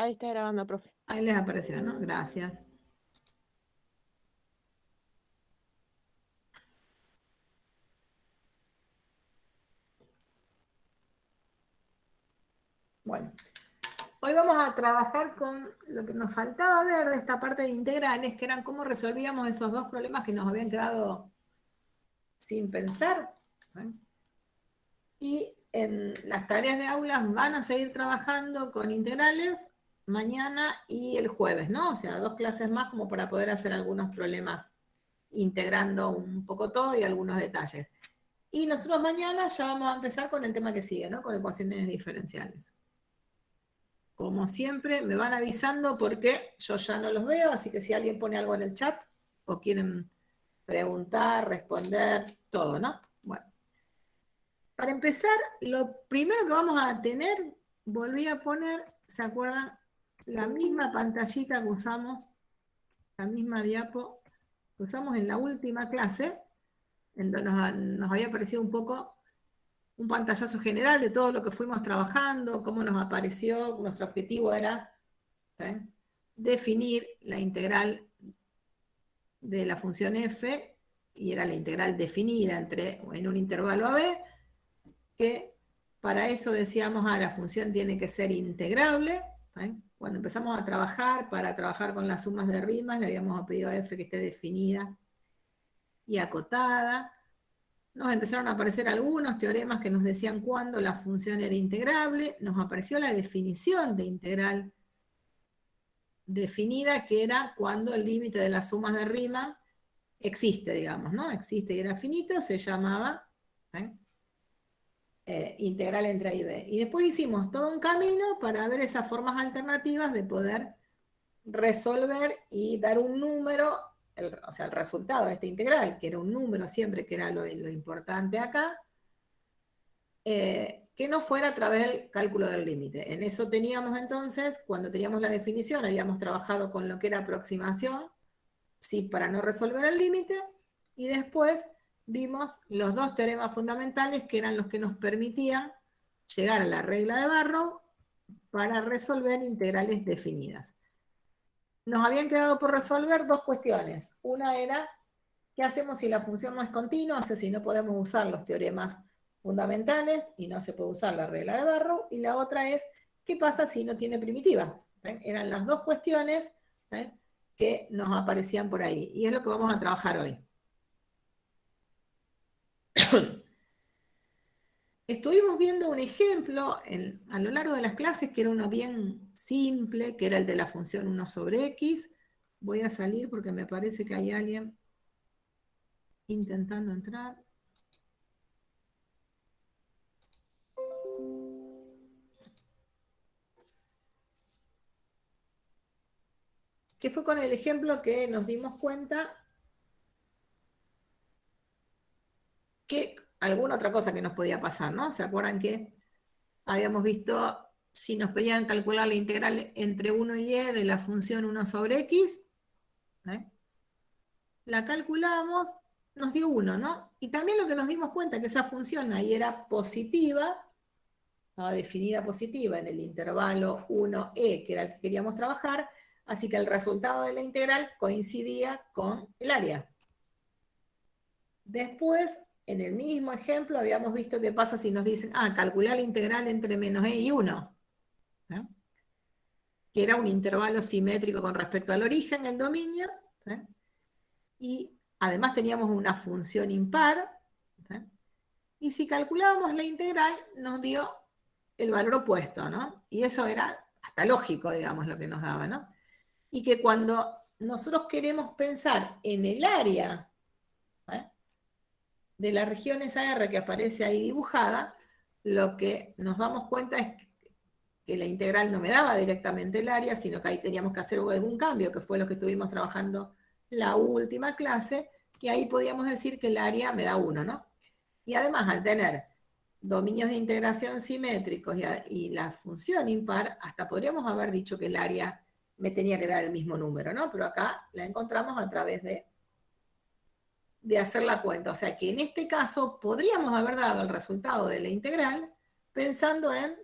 Ahí está grabando, profe. Ahí les apareció, ¿no? Gracias. Bueno, hoy vamos a trabajar con lo que nos faltaba ver de esta parte de integrales, que eran cómo resolvíamos esos dos problemas que nos habían quedado sin pensar. ¿Eh? Y en las tareas de aulas van a seguir trabajando con integrales mañana y el jueves, ¿no? O sea, 2 clases más como para poder hacer algunos problemas integrando un poco todo y algunos detalles. Y nosotros mañana ya vamos a empezar con el tema que sigue, ¿no? Con ecuaciones diferenciales. Como siempre, me van avisando porque yo ya no los veo, así que si alguien pone algo en el chat o quieren preguntar, responder, todo, ¿no? Bueno, para empezar, lo primero que vamos a tener, volví a poner, ¿se acuerdan? La misma pantallita que usamos, la misma diapo que usamos en la última clase, en donde nos había parecido un poco un pantallazo general de todo lo que fuimos trabajando, cómo nos apareció, nuestro objetivo era definir la integral de la función f, y era la integral definida en un intervalo a b, que para eso decíamos, la función tiene que ser integrable. Cuando empezamos a trabajar, para trabajar con las sumas de rimas, le habíamos pedido a f que esté definida y acotada. Nos empezaron a aparecer algunos teoremas que nos decían cuándo la función era integrable. Nos apareció la definición de integral definida, que era cuando el límite de las sumas de rima existe, digamos, ¿no? Existe y era finito, se llamaba integral entre A y B. Y después hicimos todo un camino para ver esas formas alternativas de poder resolver y dar un número, o sea, el resultado de esta integral, que era un número siempre, que era lo importante acá, que no fuera a través del cálculo del límite. En eso teníamos entonces, cuando teníamos la definición, habíamos trabajado con lo que era aproximación, sí, para no resolver el límite, y después vimos los dos teoremas fundamentales, que eran los que nos permitían llegar a la regla de Barrow para resolver integrales definidas. Nos habían quedado por resolver dos cuestiones. Una era, ¿qué hacemos si la función no es continua? O sea, si no podemos usar los teoremas fundamentales y no se puede usar la regla de Barrow. Y la otra es, ¿qué pasa si no tiene primitiva? Eran las dos cuestiones que nos aparecían por ahí. Y es lo que vamos a trabajar hoy. Estuvimos viendo un ejemplo a lo largo de las clases, que era uno bien simple, que era el de la función 1 sobre x. Voy a salir porque me parece que hay alguien intentando entrar. Que fue con el ejemplo que nos dimos cuenta que alguna otra cosa que nos podía pasar, ¿no? ¿Se acuerdan que habíamos visto si nos pedían calcular la integral entre 1 y e de la función 1 sobre x? La calculamos, nos dio 1, ¿no? Y también lo que nos dimos cuenta que esa función ahí era positiva, estaba definida positiva en el intervalo 1e, que era el que queríamos trabajar, así que el resultado de la integral coincidía con el área. Después, en el mismo ejemplo, habíamos visto qué pasa si nos dicen, calcular la integral entre menos e y 1, que era un intervalo simétrico con respecto al origen, el dominio, y además teníamos una función impar, y si calculábamos la integral, nos dio el valor opuesto, ¿no? Y eso era hasta lógico, digamos, lo que nos daba, ¿no? Y que cuando nosotros queremos pensar en el área de la región esa R que aparece ahí dibujada, lo que nos damos cuenta es que la integral no me daba directamente el área, sino que ahí teníamos que hacer algún cambio, que fue lo que estuvimos trabajando la última clase, y ahí podíamos decir que el área me da 1, ¿no? Y además, al tener dominios de integración simétricos y la función impar, hasta podríamos haber dicho que el área me tenía que dar el mismo número, ¿no? Pero acá la encontramos a través de hacer la cuenta. O sea que en este caso podríamos haber dado el resultado de la integral pensando en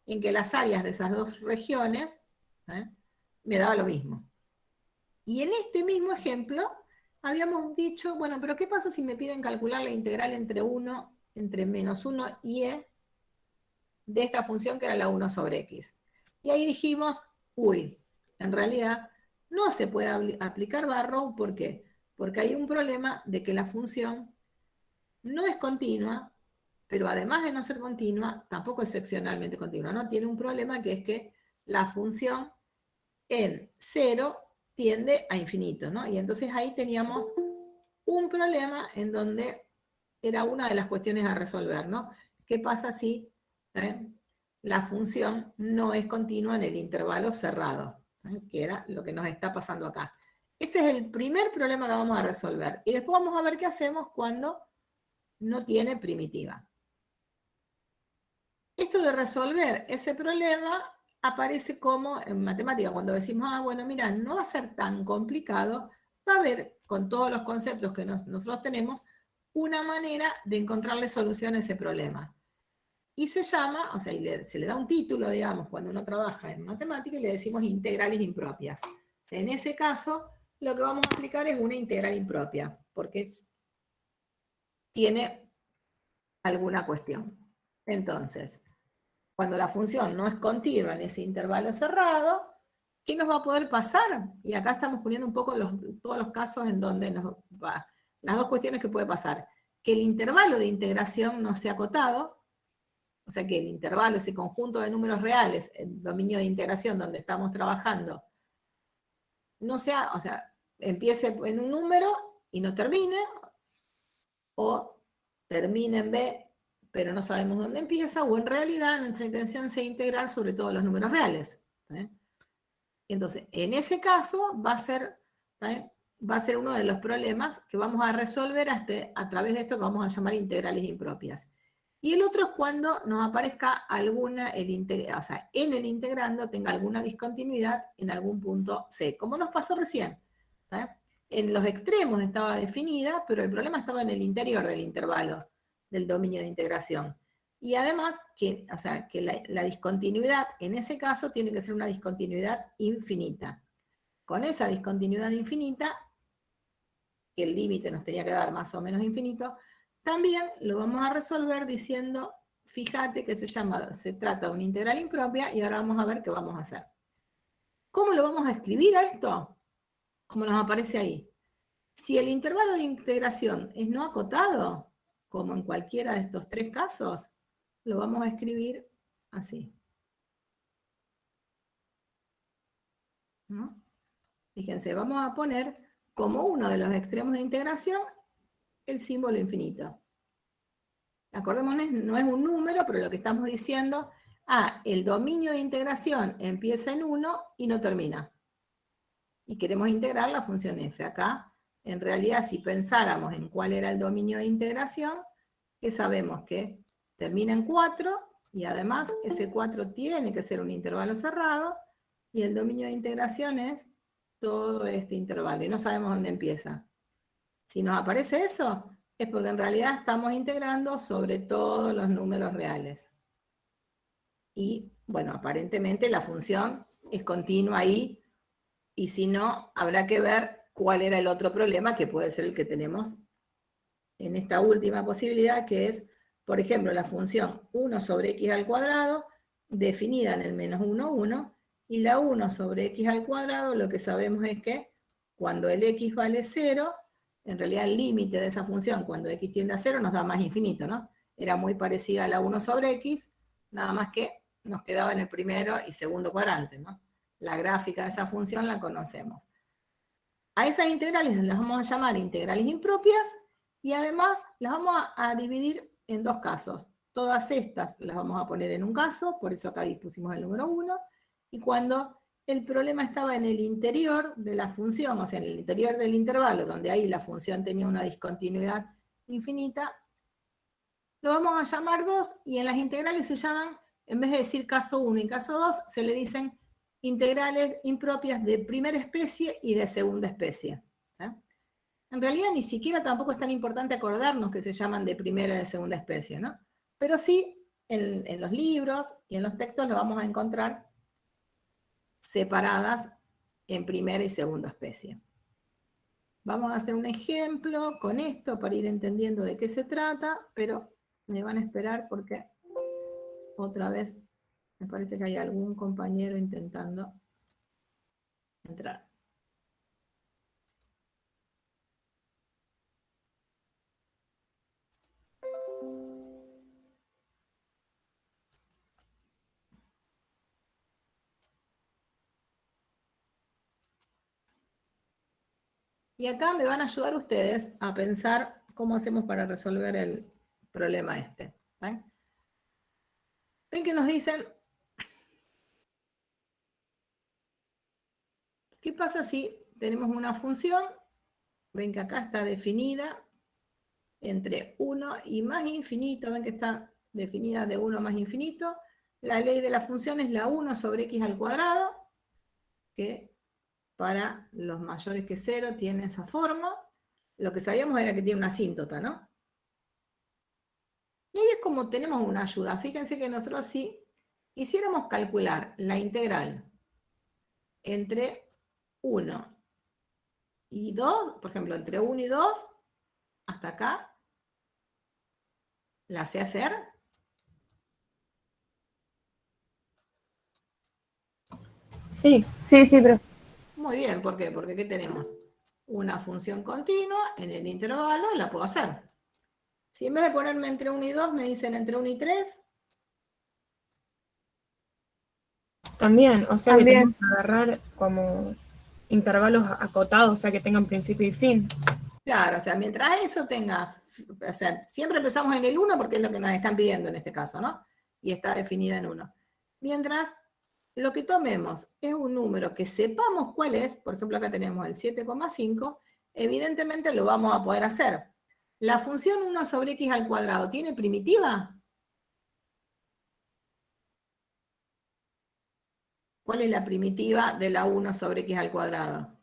en que las áreas de esas dos regiones me daba lo mismo. Y en este mismo ejemplo habíamos dicho, bueno, pero ¿qué pasa si me piden calcular la integral entre menos 1 y e de esta función que era la 1 sobre x? Y ahí dijimos, uy, en realidad no se puede aplicar Barrow, ¿por qué? Porque hay un problema de que la función no es continua, pero además de no ser continua, tampoco es seccionalmente continua, ¿no? Tiene un problema que es que la función en 0 tiende a infinito, ¿no? Y entonces ahí teníamos un problema en donde era una de las cuestiones a resolver, ¿no? ¿Qué pasa si la función no es continua en el intervalo cerrado? Que era lo que nos está pasando acá. Ese es el primer problema que vamos a resolver. Y después vamos a ver qué hacemos cuando no tiene primitiva. Esto de resolver ese problema aparece como en matemática, cuando decimos, bueno, mira, no va a ser tan complicado, va a haber, con todos los conceptos que nosotros tenemos, una manera de encontrarle solución a ese problema. Y se llama, o sea, se le da un título, digamos, cuando uno trabaja en matemática, y le decimos integrales impropias. O sea, en ese caso, lo que vamos a aplicar es una integral impropia, porque tiene alguna cuestión. Entonces, cuando la función no es continua en ese intervalo cerrado, ¿qué nos va a poder pasar? Y acá estamos poniendo un poco todos los casos en donde las dos cuestiones que puede pasar. Que el intervalo de integración no sea acotado, o sea que el intervalo, ese conjunto de números reales, el dominio de integración donde estamos trabajando, no sea, o sea, empiece en un número y no termine, o termine en B pero no sabemos dónde empieza, o en realidad nuestra intención sea integrar sobre todo los números reales. Entonces, en ese caso va a ser uno de los problemas que vamos a resolver a través de esto que vamos a llamar integrales impropias. Y el otro es cuando nos aparezca alguna, o sea, en el integrando tenga alguna discontinuidad en algún punto C, como nos pasó recién. En los extremos estaba definida, pero el problema estaba en el interior del intervalo del dominio de integración. Y además, o sea, que la discontinuidad en ese caso tiene que ser una discontinuidad infinita. Con esa discontinuidad infinita, que el límite nos tenía que dar más o menos infinito, también lo vamos a resolver diciendo, fíjate que se trata de una integral impropia y ahora vamos a ver qué vamos a hacer. ¿Cómo lo vamos a escribir a esto? Como nos aparece ahí. Si el intervalo de integración es no acotado, como en cualquiera de estos tres casos, lo vamos a escribir así. ¿No? Fíjense, vamos a poner como uno de los extremos de integración el símbolo infinito. Acordémonos, no es un número, pero lo que estamos diciendo, el dominio de integración empieza en 1 y no termina. Y queremos integrar la función f. Acá, en realidad, si pensáramos en cuál era el dominio de integración, que sabemos que termina en 4, y además ese 4 tiene que ser un intervalo cerrado, y el dominio de integración es todo este intervalo, y no sabemos dónde empieza. Si nos aparece eso, es porque en realidad estamos integrando sobre todos los números reales. Y, bueno, aparentemente la función es continua ahí, y si no, habrá que ver cuál era el otro problema, que puede ser el que tenemos en esta última posibilidad, que es, por ejemplo, la función 1 sobre x al cuadrado, definida en el menos 1, 1, y la 1 sobre x al cuadrado, lo que sabemos es que cuando el x vale 0, en realidad el límite de esa función, cuando x tiende a 0, nos da más infinito, ¿no? Era muy parecida a la 1 sobre x, nada más que nos quedaba en el primero y segundo cuadrante, ¿no? La gráfica de esa función la conocemos. A esas integrales las vamos a llamar integrales impropias, y además las vamos a dividir en dos casos. Todas estas las vamos a poner en un caso, por eso acá dispusimos el número 1, y cuando el problema estaba en el interior de la función, o sea, en el interior del intervalo, donde ahí la función tenía una discontinuidad infinita, lo vamos a llamar 2, y en las integrales se llaman, en vez de decir caso 1 y caso 2, se le dicen integrales impropias de primera especie y de segunda especie. En realidad ni siquiera tampoco es tan importante acordarnos que se llaman de primera y de segunda especie, ¿no? Pero sí en los libros y en los textos lo vamos a encontrar separadas en primera y segunda especie. Vamos a hacer un ejemplo con esto para ir entendiendo de qué se trata, pero me van a esperar porque otra vez me parece que hay algún compañero intentando entrar. Y acá me van a ayudar ustedes a pensar cómo hacemos para resolver el problema este. ¿Ven? Ven que nos dicen, ¿qué pasa si tenemos una función? Ven que acá está definida entre 1 y más infinito, ven que está definida de 1 más infinito. La ley de la función es la 1 sobre x al cuadrado, que para los mayores que 0 tiene esa forma. Lo que sabíamos era que tiene una asíntota, ¿no? Y ahí es como tenemos una ayuda. Fíjense que nosotros si quisiéramos calcular la integral entre 1 y 2, por ejemplo, entre 1 y 2, hasta acá, ¿la sé hacer? Sí, pero... Muy bien, ¿por qué? Porque ¿qué tenemos? Una función continua en el intervalo, la puedo hacer. Si en vez de ponerme entre 1 y 2, me dicen entre 1 y 3. También, o sea que tenemos que agarrar como intervalos acotados, o sea que tengan principio y fin. Claro, o sea, mientras eso tenga, o sea, siempre empezamos en el 1 porque es lo que nos están pidiendo en este caso, ¿no? Y está definida en 1. Mientras lo que tomemos es un número que sepamos cuál es, por ejemplo acá tenemos el 7,5, evidentemente lo vamos a poder hacer. ¿La función 1 sobre x al cuadrado tiene primitiva? ¿Cuál es la primitiva de la 1 sobre x al cuadrado?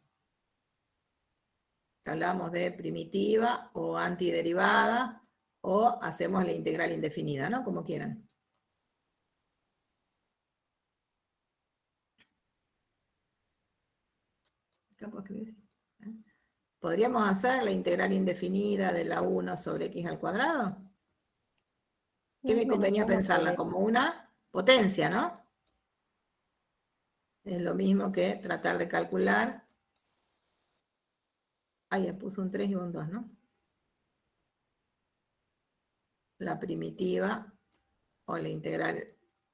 Hablamos de primitiva o antiderivada o hacemos la integral indefinida, ¿no? Como quieran. Acá puedo escribir. ¿Podríamos hacer la integral indefinida de la 1 sobre x al cuadrado? ¿Qué me convenía pensarla? Como una potencia, ¿no? Es lo mismo que tratar de calcular. Ahí ya puso un 3 y un 2, ¿no? La primitiva o la integral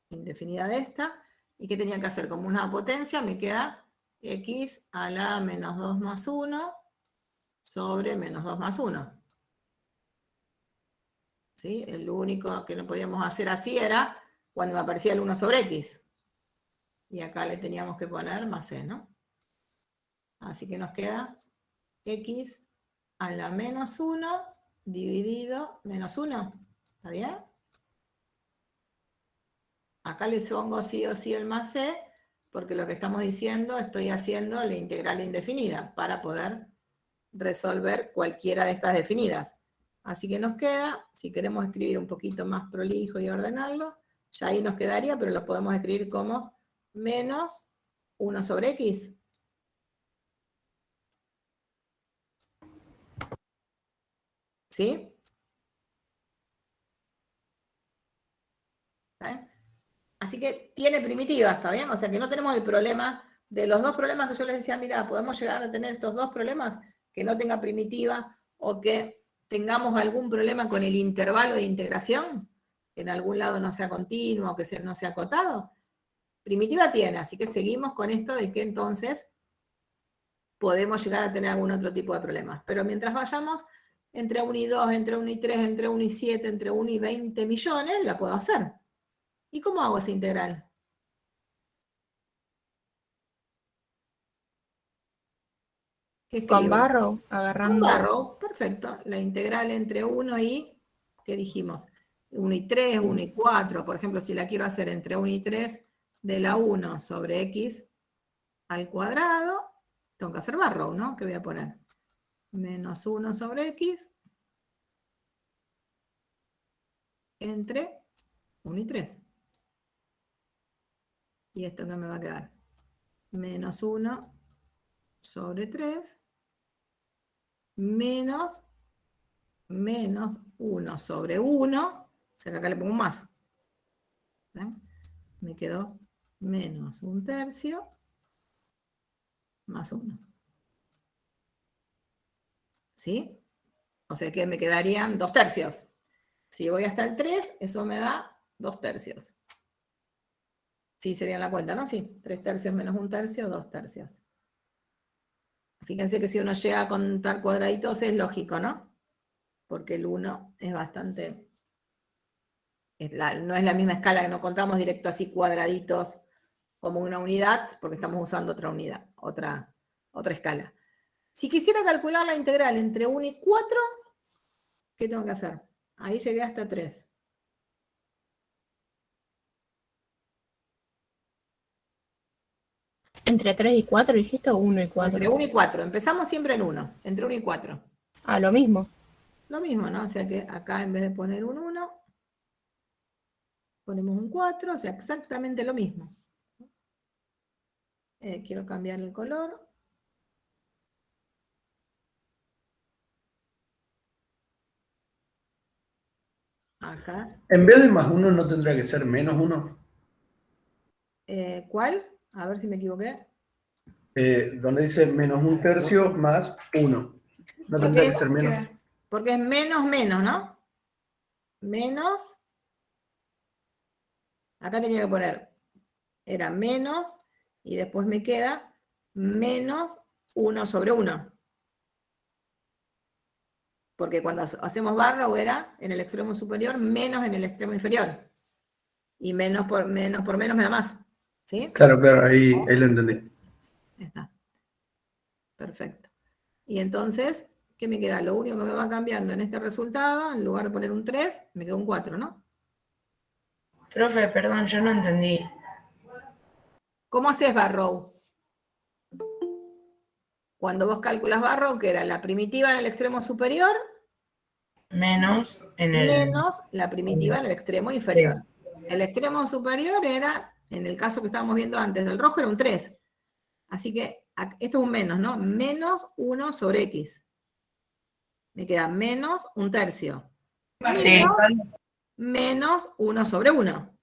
indefinida de esta. ¿Y qué tenía que hacer? Como una potencia me queda x a la menos 2 más 1 sobre menos 2 más 1. ¿Sí? El único que no podíamos hacer así era cuando me aparecía el 1 sobre x. Y acá le teníamos que poner más c, ¿no? Así que nos queda x a la menos 1 dividido menos 1. ¿Está bien? Acá le pongo sí o sí el más c, porque lo que estamos diciendo, estoy haciendo la integral indefinida para poder resolver cualquiera de estas definidas. Así que nos queda, si queremos escribir un poquito más prolijo y ordenarlo, ya ahí nos quedaría, pero lo podemos escribir como menos 1 sobre x. ¿Sí? Así que tiene primitiva, ¿está bien? O sea que no tenemos el problema de los dos problemas que yo les decía, mira, podemos llegar a tener estos dos problemas, que no tenga primitiva o que tengamos algún problema con el intervalo de integración, que en algún lado no sea continuo o que no sea acotado. Primitiva tiene, así que seguimos con esto de que entonces podemos llegar a tener algún otro tipo de problemas. Pero mientras vayamos entre 1 y 2, entre 1 y 3, entre 1 y 7, entre 1 y 20 millones, la puedo hacer. ¿Y cómo hago esa integral? ¿Qué escribo? Con barro, agarrando... Con barro, perfecto. La integral entre 1 y, ¿qué dijimos? 1 y 3, 1 y 4. Por ejemplo, si la quiero hacer entre 1 y 3 de la 1 sobre x al cuadrado, tengo que hacer barro, ¿no? ¿Qué voy a poner? Menos 1 sobre x entre 1 y 3. ¿Y esto qué me va a quedar? Menos 1 sobre 3 menos 1 sobre 1. O sea que acá le pongo un más. ¿Sí? Me quedó menos 1/3 más 1. ¿Sí? O sea que me quedarían 2/3. Si voy hasta el 3, eso me da 2/3. Sí, sería la cuenta, ¿no? Sí, 3/3 menos 1/3, 2/3. Fíjense que si uno llega a contar cuadraditos es lógico, ¿no? Porque el 1 es bastante... no es la misma escala, que no contamos directo así cuadraditos como una unidad, porque estamos usando otra unidad, otra escala. Si quisiera calcular la integral entre 1 y 4, ¿qué tengo que hacer? Ahí llegué hasta 3. ¿Entre 3 y 4 dijiste o 1 y 4? Entre 1 y 4. Empezamos siempre en 1. Entre 1 y 4. Ah, lo mismo. Lo mismo, ¿no? O sea que acá en vez de poner un 1, ponemos un 4. O sea, exactamente lo mismo. Quiero cambiar el color. Acá. En vez de más 1, ¿no tendrá que ser menos 1? ¿Cuál? A ver si me equivoqué. Donde dice menos 1/3 más 1. ¿No tendrá que ser menos? Porque es menos, ¿no? Menos. Acá tenía que poner, era menos, y después me queda menos 1 sobre 1. Porque cuando hacemos barra era en el extremo superior menos en el extremo inferior. Y menos por menos me da más. ¿Sí? Claro, ahí lo entendí. Ahí está. Perfecto. Y entonces, ¿qué me queda? Lo único que me va cambiando en este resultado, en lugar de poner un 3, me queda un 4, ¿no? Profe, perdón, yo no entendí. ¿Cómo haces Barrow? Cuando vos calculas Barrow, que era la primitiva en el extremo superior, Menos la primitiva en el extremo inferior. El extremo superior era, en el caso que estábamos viendo antes del rojo, era un 3. Así que esto es un menos, ¿no? Menos 1 sobre x. Me queda menos 1/3. Sí. Menos 1 sobre 1.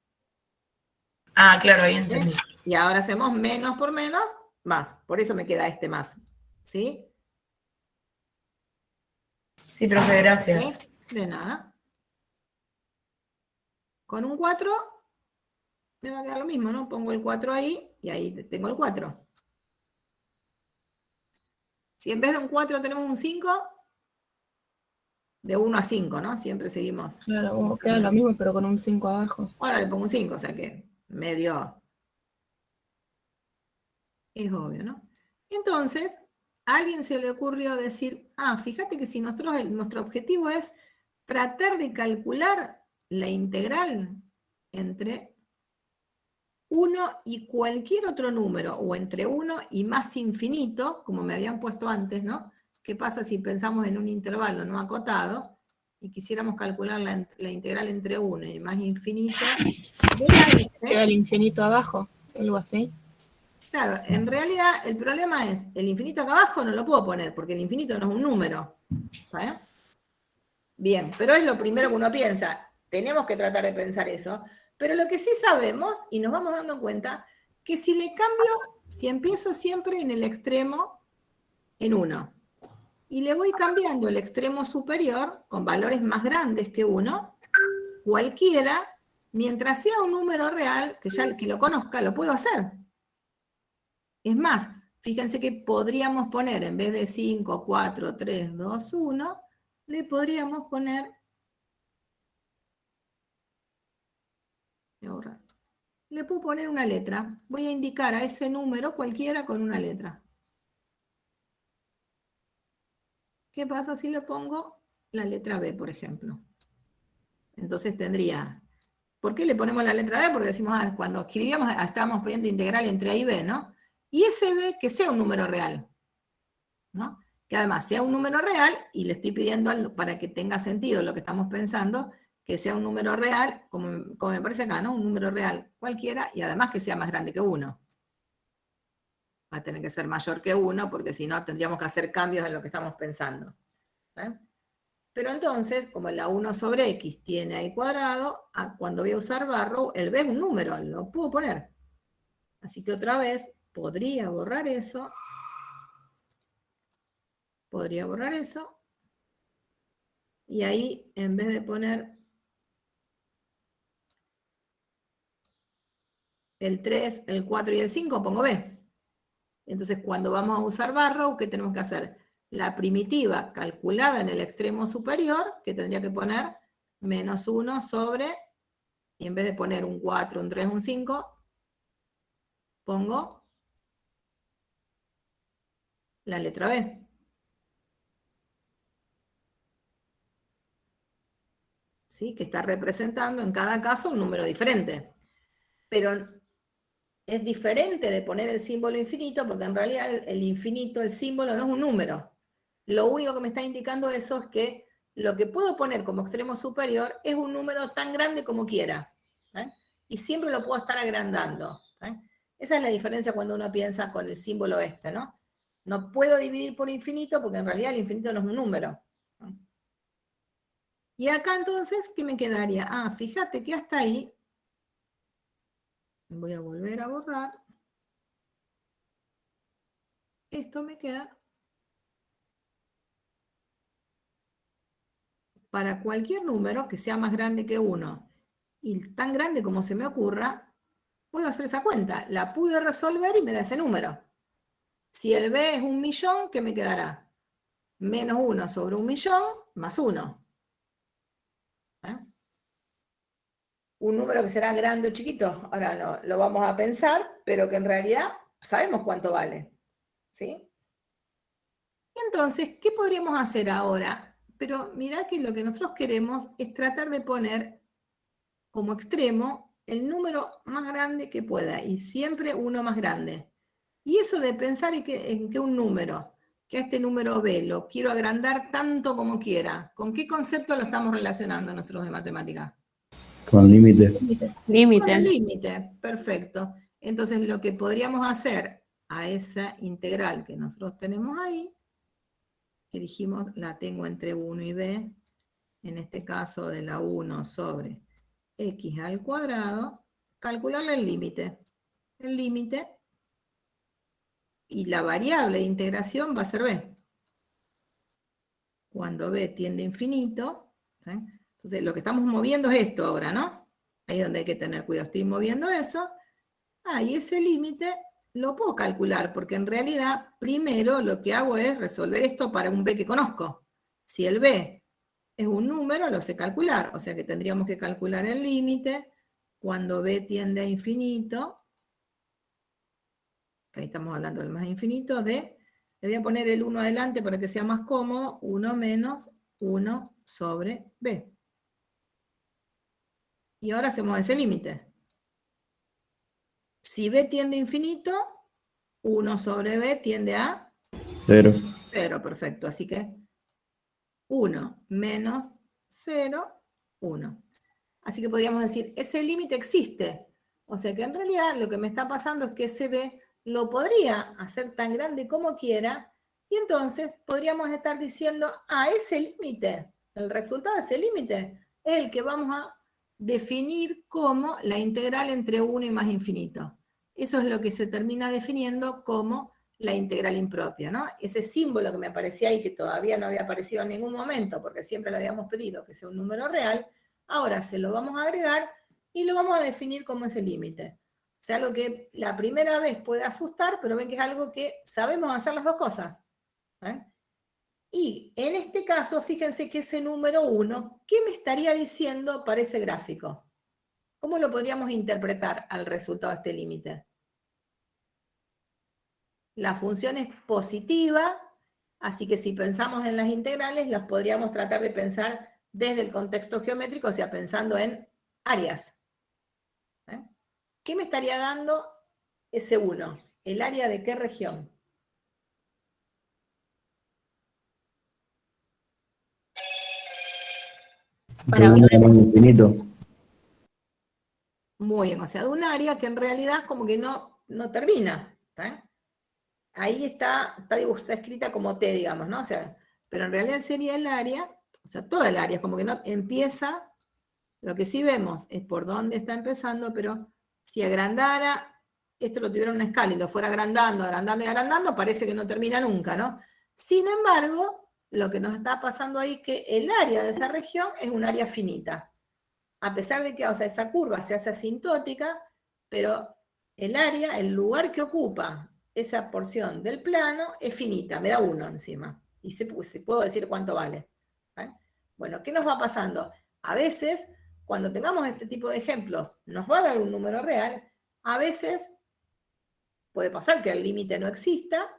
Ah, claro, ahí entendí. Y ahora hacemos menos por menos, más. Por eso me queda este más. ¿Sí? Sí, profe, gracias. ¿Sí? De nada. Con un 4 me va a quedar lo mismo, ¿no? Pongo el 4 ahí y ahí tengo el 4. Si en vez de un 4 tenemos un 5, de 1 a 5, ¿no? Siempre seguimos. Claro, queda lo mismo, pero con un 5 abajo. Ahora le pongo un 5, o sea que medio es obvio, ¿no? Entonces, a alguien se le ocurrió decir, fíjate que si nuestro objetivo es tratar de calcular la integral entre 1 y cualquier otro número, o entre 1 y más infinito, como me habían puesto antes, ¿no? ¿Qué pasa si pensamos en un intervalo no acotado y quisiéramos calcular la integral entre 1 y más infinito? Queda el infinito abajo, algo así. Claro, en realidad el problema es, el infinito acá abajo no lo puedo poner, porque el infinito no es un número. ¿Vale? Bien, pero es lo primero que uno piensa. Tenemos que tratar de pensar eso. Pero lo que sí sabemos, y nos vamos dando cuenta, que si le cambio, si empiezo siempre en el extremo, en 1, y le voy cambiando el extremo superior con valores más grandes que 1, cualquiera, mientras sea un número real, que lo conozca, lo puedo hacer. Es más, fíjense que podríamos poner, en vez de 5, 4, 3, 2, 1, le podríamos poner... Le puedo poner una letra. Voy a indicar a ese número cualquiera con una letra. ¿Qué pasa si le pongo la letra B, por ejemplo? Entonces tendría... ¿Por qué le ponemos la letra B? Porque decimos, cuando escribíamos, estábamos poniendo integral entre A y B, ¿no? Y ese B que sea un número real, ¿no? Que además sea un número real, y le estoy pidiendo para que tenga sentido lo que estamos pensando, que sea un número real, como me parece acá, ¿no? Un número real cualquiera, y además que sea más grande que 1. Va a tener que ser mayor que 1, porque si no tendríamos que hacer cambios en lo que estamos pensando. Pero entonces, como la 1 sobre x tiene ahí cuadrado, cuando voy a usar barrow, el b es un número, lo puedo poner. Así que otra vez, podría borrar eso. Y ahí, en vez de poner el 3, el 4 y el 5, pongo b. Entonces, cuando vamos a usar barrow, ¿qué tenemos que hacer? La primitiva calculada en el extremo superior, que tendría que poner menos 1 sobre, y en vez de poner un 4, un 3, un 5, pongo la letra B. ¿Sí? Que está representando en cada caso un número diferente. Pero es diferente de poner el símbolo infinito, porque en realidad el infinito, el símbolo, no es un número. Lo único que me está indicando eso es que lo que puedo poner como extremo superior es un número tan grande como quiera. Y siempre lo puedo estar agrandando. Esa es la diferencia cuando uno piensa con el símbolo este, ¿no? No puedo dividir por infinito porque en realidad el infinito no es un número. Y acá entonces, ¿qué me quedaría? Fíjate que hasta ahí, voy a volver a borrar. Esto me queda para cualquier número que sea más grande que 1 y tan grande como se me ocurra, puedo hacer esa cuenta. La pude resolver y me da ese número. Si el b es 1.000.000, ¿qué me quedará? Menos 1 sobre 1.000.000 más 1. Un número que será grande o chiquito, ahora no, lo vamos a pensar, pero que en realidad sabemos cuánto vale. ¿Sí? Y entonces, ¿qué podríamos hacer ahora? Pero mirá que lo que nosotros queremos es tratar de poner como extremo el número más grande que pueda, y siempre uno más grande. Y eso de pensar en que un número, que a este número b lo quiero agrandar tanto como quiera, ¿con qué concepto lo estamos relacionando nosotros de matemática? Con límite. Con el límite, perfecto. Entonces lo que podríamos hacer a esa integral que nosotros tenemos ahí, que dijimos la tengo entre 1 y b, en este caso de la 1 sobre x al cuadrado, calcularle el límite. El límite y la variable de integración va a ser b. Cuando b tiende a infinito, ¿sí? Entonces lo que estamos moviendo es esto ahora, ¿no? Ahí es donde hay que tener cuidado. Estoy moviendo eso. Y ese límite lo puedo calcular, porque en realidad primero lo que hago es resolver esto para un b que conozco. Si el b es un número, lo sé calcular. O sea que tendríamos que calcular el límite cuando b tiende a infinito, que ahí estamos hablando del más infinito, le voy a poner el 1 adelante para que sea más cómodo, 1 menos 1 sobre b. Y ahora hacemos ese límite. Si b tiende a infinito, 1 sobre b tiende a 0. 0, perfecto. Así que 1 menos 0, 1. Así que podríamos decir, ese límite existe. O sea que en realidad lo que me está pasando es que ese b lo podría hacer tan grande como quiera, y entonces podríamos estar diciendo, ese límite, el resultado de ese límite, es el que vamos a definir como la integral entre 1 y más infinito. Eso es lo que se termina definiendo como la integral impropia, ¿no? Ese símbolo que me aparecía ahí, que todavía no había aparecido en ningún momento, porque siempre le habíamos pedido que sea un número real, ahora se lo vamos a agregar y lo vamos a definir como ese límite. O sea, algo que la primera vez puede asustar, pero ven que es algo que sabemos hacer las dos cosas. Y en este caso, fíjense que ese número 1, ¿qué me estaría diciendo para ese gráfico? ¿Cómo lo podríamos interpretar al resultado de este límite? La función es positiva, así que si pensamos en las integrales, las podríamos tratar de pensar desde el contexto geométrico, o sea, pensando en áreas. ¿Qué me estaría dando ese 1? ¿El área de qué región? Para De un área muy infinito. Muy bien, o sea, de un área que en realidad como que no termina. Ahí está escrita como T, digamos, ¿no? O sea, pero en realidad sería el área, o sea, toda el área, como que no empieza, lo que sí vemos es por dónde está empezando, pero si agrandara, esto lo tuviera una escala y lo fuera agrandando, agrandando y agrandando, parece que no termina nunca, ¿no? Sin embargo, lo que nos está pasando ahí es que el área de esa región es un área finita. A pesar de que, o sea, esa curva se hace asintótica, pero el área, el lugar que ocupa esa porción del plano es finita, me da 1 encima. Y puedo decir cuánto vale. Bueno, ¿qué nos va pasando? A veces, cuando tengamos este tipo de ejemplos, nos va a dar un número real. A veces puede pasar que el límite no exista,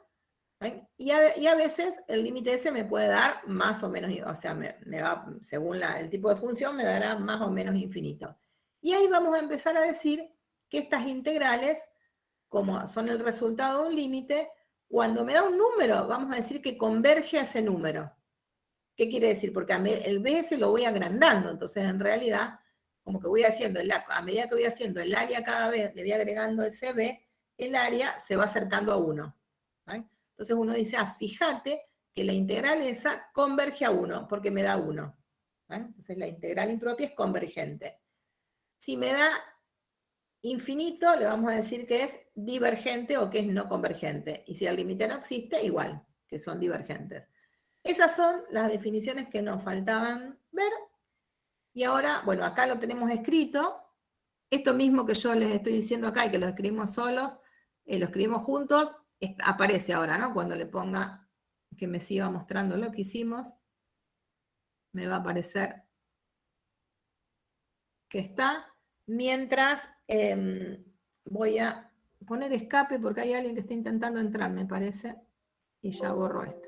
y a veces el límite ese me puede dar más o menos, o sea, me va, según el tipo de función, me dará más o menos infinito. Y ahí vamos a empezar a decir que estas integrales, como son el resultado de un límite, cuando me da un número, vamos a decir que converge a ese número. ¿Qué quiere decir? Porque el BS lo voy agrandando, entonces en realidad, como que voy haciendo, a medida que voy haciendo el área cada vez, le voy agregando ese B, el área se va acercando a 1. Entonces uno dice, fíjate que la integral esa converge a 1, porque me da 1. Entonces la integral impropia es convergente. Si me da infinito, le vamos a decir que es divergente o que es no convergente. Y si el límite no existe, igual, que son divergentes. Esas son las definiciones que nos faltaban ver. Y ahora, bueno, acá lo tenemos escrito. Esto mismo que yo les estoy diciendo acá y que lo escribimos solos, lo escribimos juntos, aparece ahora, ¿no? Cuando le ponga que me siga mostrando lo que hicimos, me va a aparecer que está. Mientras voy a poner escape porque hay alguien que está intentando entrar, me parece, y ya borro esto.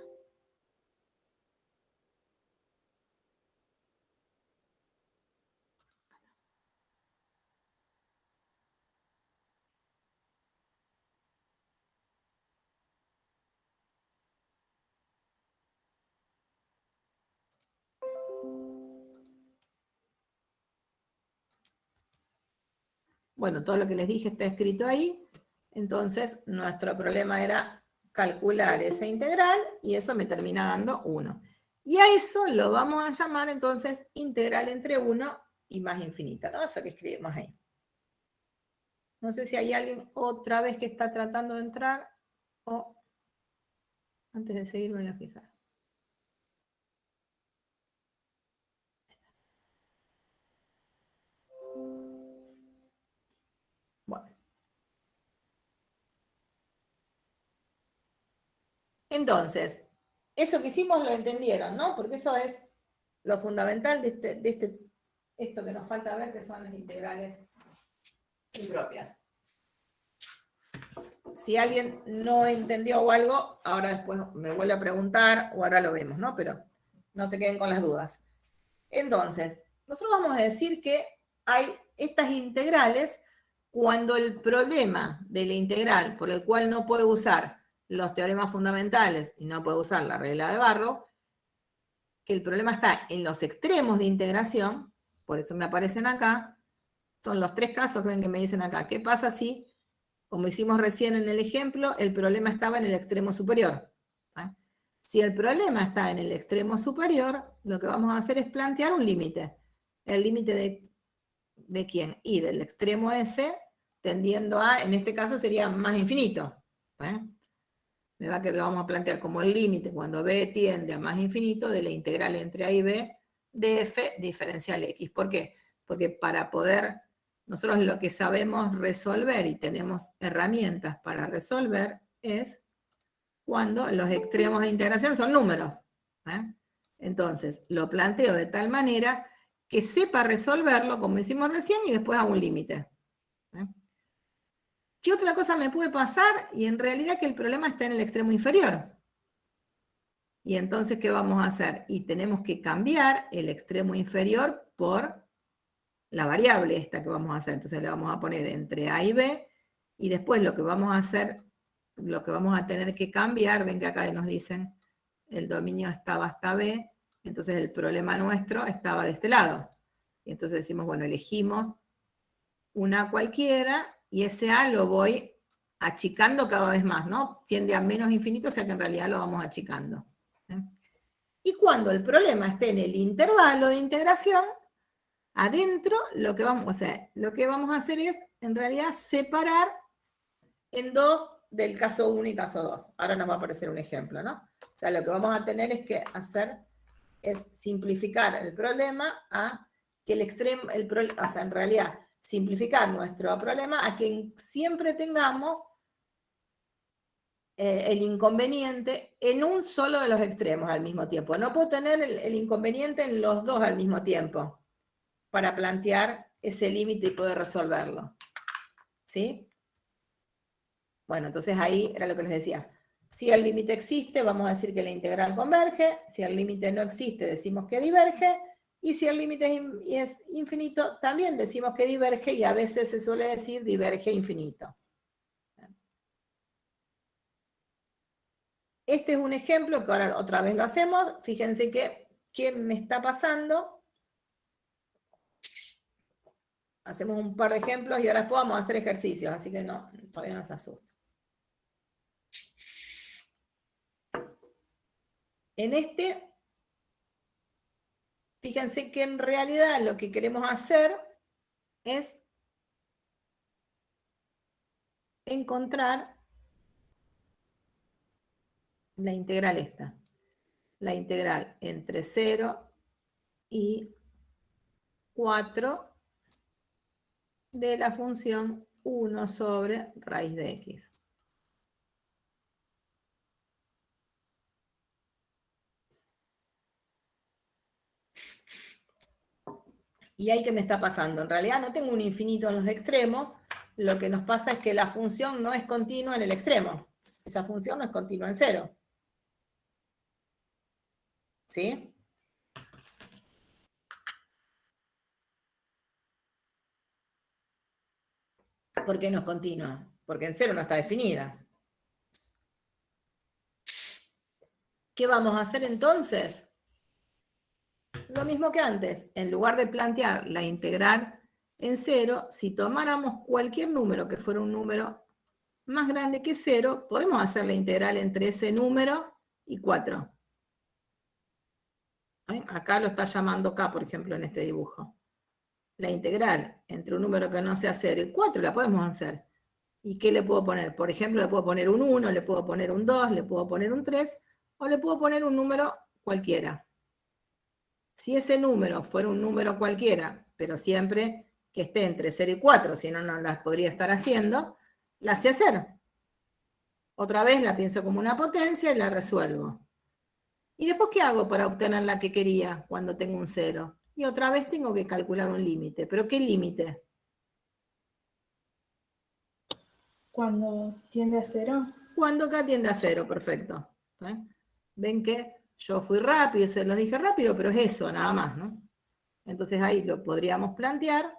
Bueno, todo lo que les dije está escrito ahí. Entonces, nuestro problema era calcular esa integral y eso me termina dando 1. Y a eso lo vamos a llamar entonces integral entre 1 y más infinita, ¿no? Eso que escribimos ahí. No sé si hay alguien otra vez que está tratando de entrar o antes de seguir me voy a fijar. Bueno. Entonces, eso que hicimos lo entendieron, ¿no? Porque eso es lo fundamental de esto que nos falta ver, que son las integrales impropias. Si alguien no entendió o algo, ahora después me vuelve a preguntar o ahora lo vemos, ¿no? Pero no se queden con las dudas. Entonces, nosotros vamos a decir que hay estas integrales cuando el problema de la integral por el cual no puedo usar los teoremas fundamentales y no puedo usar la regla de Barrow, que el problema está en los extremos de integración, por eso me aparecen acá, son los 3 casos que ven que me dicen acá. ¿Qué pasa si, como hicimos recién en el ejemplo, el problema estaba en el extremo superior? Si el problema está en el extremo superior, lo que vamos a hacer es plantear un límite. ¿El límite de quién? Y del extremo S, tendiendo a, en este caso sería más infinito. Me va que lo vamos a plantear como el límite cuando B tiende a más infinito de la integral entre A y B de F diferencial X. ¿Por qué? Porque para poder, nosotros lo que sabemos resolver y tenemos herramientas para resolver es cuando los extremos de integración son números. Entonces, lo planteo de tal manera que sepa resolverlo, como hicimos recién, y después hago un límite. ¿Qué otra cosa me puede pasar? Y en realidad que el problema está en el extremo inferior. Y entonces, ¿qué vamos a hacer? Y tenemos que cambiar el extremo inferior por la variable esta que vamos a hacer. Entonces le vamos a poner entre A y B, y después lo que vamos a hacer, lo que vamos a tener que cambiar, ven que acá nos dicen, el dominio estaba hasta B, Entonces el problema nuestro estaba de este lado. Y entonces decimos, bueno, elegimos una cualquiera y ese A lo voy achicando cada vez más, ¿no? Tiende a menos infinito, o sea que en realidad lo vamos achicando. Y cuando el problema esté en el intervalo de integración, adentro lo que vamos a hacer es, en realidad, separar en dos del caso 1 y caso 2. Ahora nos va a aparecer un ejemplo, ¿no? O sea, lo que vamos a tener es que hacer es simplificar el problema a que el extremo, o sea, en realidad, simplificar nuestro problema a que siempre tengamos el inconveniente en un solo de los extremos al mismo tiempo. No puedo tener el inconveniente en los dos al mismo tiempo para plantear ese límite y poder resolverlo. ¿Sí? Bueno, entonces ahí era lo que les decía. Si el límite existe, vamos a decir que la integral converge. Si el límite no existe, decimos que diverge. Y si el límite es infinito, también decimos que diverge y a veces se suele decir diverge infinito. Este es un ejemplo que ahora otra vez lo hacemos. Fíjense qué me está pasando. Hacemos un par de ejemplos y ahora después vamos a hacer ejercicios, así que no, todavía no se asusten. En este, fíjense que en realidad lo que queremos hacer es encontrar la integral esta. La integral entre 0 y 4 de la función 1 sobre raíz de x. ¿Y ahí qué me está pasando? En realidad no tengo un infinito en los extremos, lo que nos pasa es que la función no es continua en el extremo. Esa función no es continua en 0. ¿Sí? ¿Por qué no es continua? Porque en 0 no está definida. ¿Qué vamos a hacer entonces? Lo mismo que antes. En lugar de plantear la integral en 0, si tomáramos cualquier número que fuera un número más grande que 0, podemos hacer la integral entre ese número y 4. Acá lo está llamando K, por ejemplo, en este dibujo. La integral entre un número que no sea 0 y 4 la podemos hacer. ¿Y qué le puedo poner? Por ejemplo, le puedo poner un 1, le puedo poner un 2, le puedo poner un 3, o le puedo poner un número cualquiera. Si ese número fuera un número cualquiera, pero siempre que esté entre 0 y 4, si no, no las podría estar haciendo, la sé hacer. Otra vez la pienso como una potencia y la resuelvo. ¿Y después qué hago para obtener la que quería cuando tengo un 0? Y otra vez tengo que calcular un límite. ¿Pero qué límite? Cuando tiende a 0. Cuando K tiende a 0, perfecto. Ven que yo fui rápido, se los dije rápido, pero es eso, nada más, ¿no? Entonces ahí lo podríamos plantear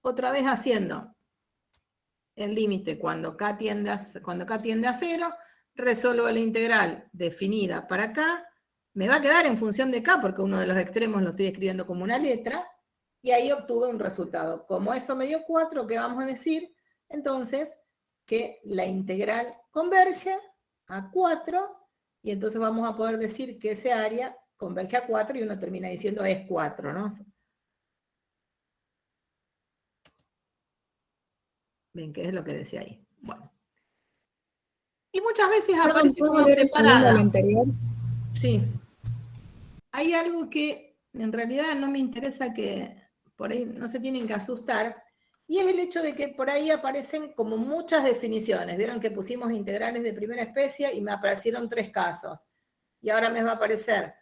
otra vez haciendo el límite cuando K tiende a 0, resuelvo la integral definida para acá, me va a quedar en función de K, porque uno de los extremos lo estoy escribiendo como una letra, y ahí obtuve un resultado. Como eso me dio 4, ¿qué vamos a decir? Entonces, que la integral converge a 4, y entonces vamos a poder decir que ese área converge a 4, y uno termina diciendo es 4, ¿no? Ven, ¿qué es lo que decía ahí? Bueno. Y muchas veces aparece como separada. Lo anterior? Sí. Hay algo que en realidad no me interesa, que por ahí no se tienen que asustar, y es el hecho de que por ahí aparecen como muchas definiciones. Vieron que pusimos integrales de primera especie y me aparecieron 3 casos. Y ahora me va a aparecer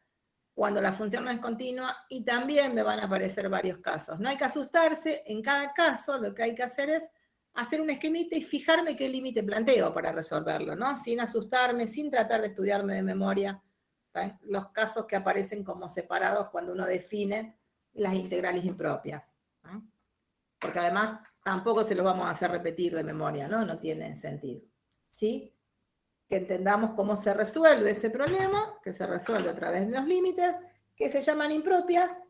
cuando la función no es continua y también me van a aparecer varios casos. No hay que asustarse, en cada caso lo que hay que hacer es hacer un esquemita y fijarme qué límite planteo para resolverlo, ¿no? Sin asustarme, sin tratar de estudiarme de memoria los casos que aparecen como separados cuando uno define las integrales impropias. Porque además tampoco se los vamos a hacer repetir de memoria, ¿no? No tiene sentido. ¿Sí? que entendamos cómo se resuelve ese problema, que se resuelve a través de los límites, que se llaman impropias,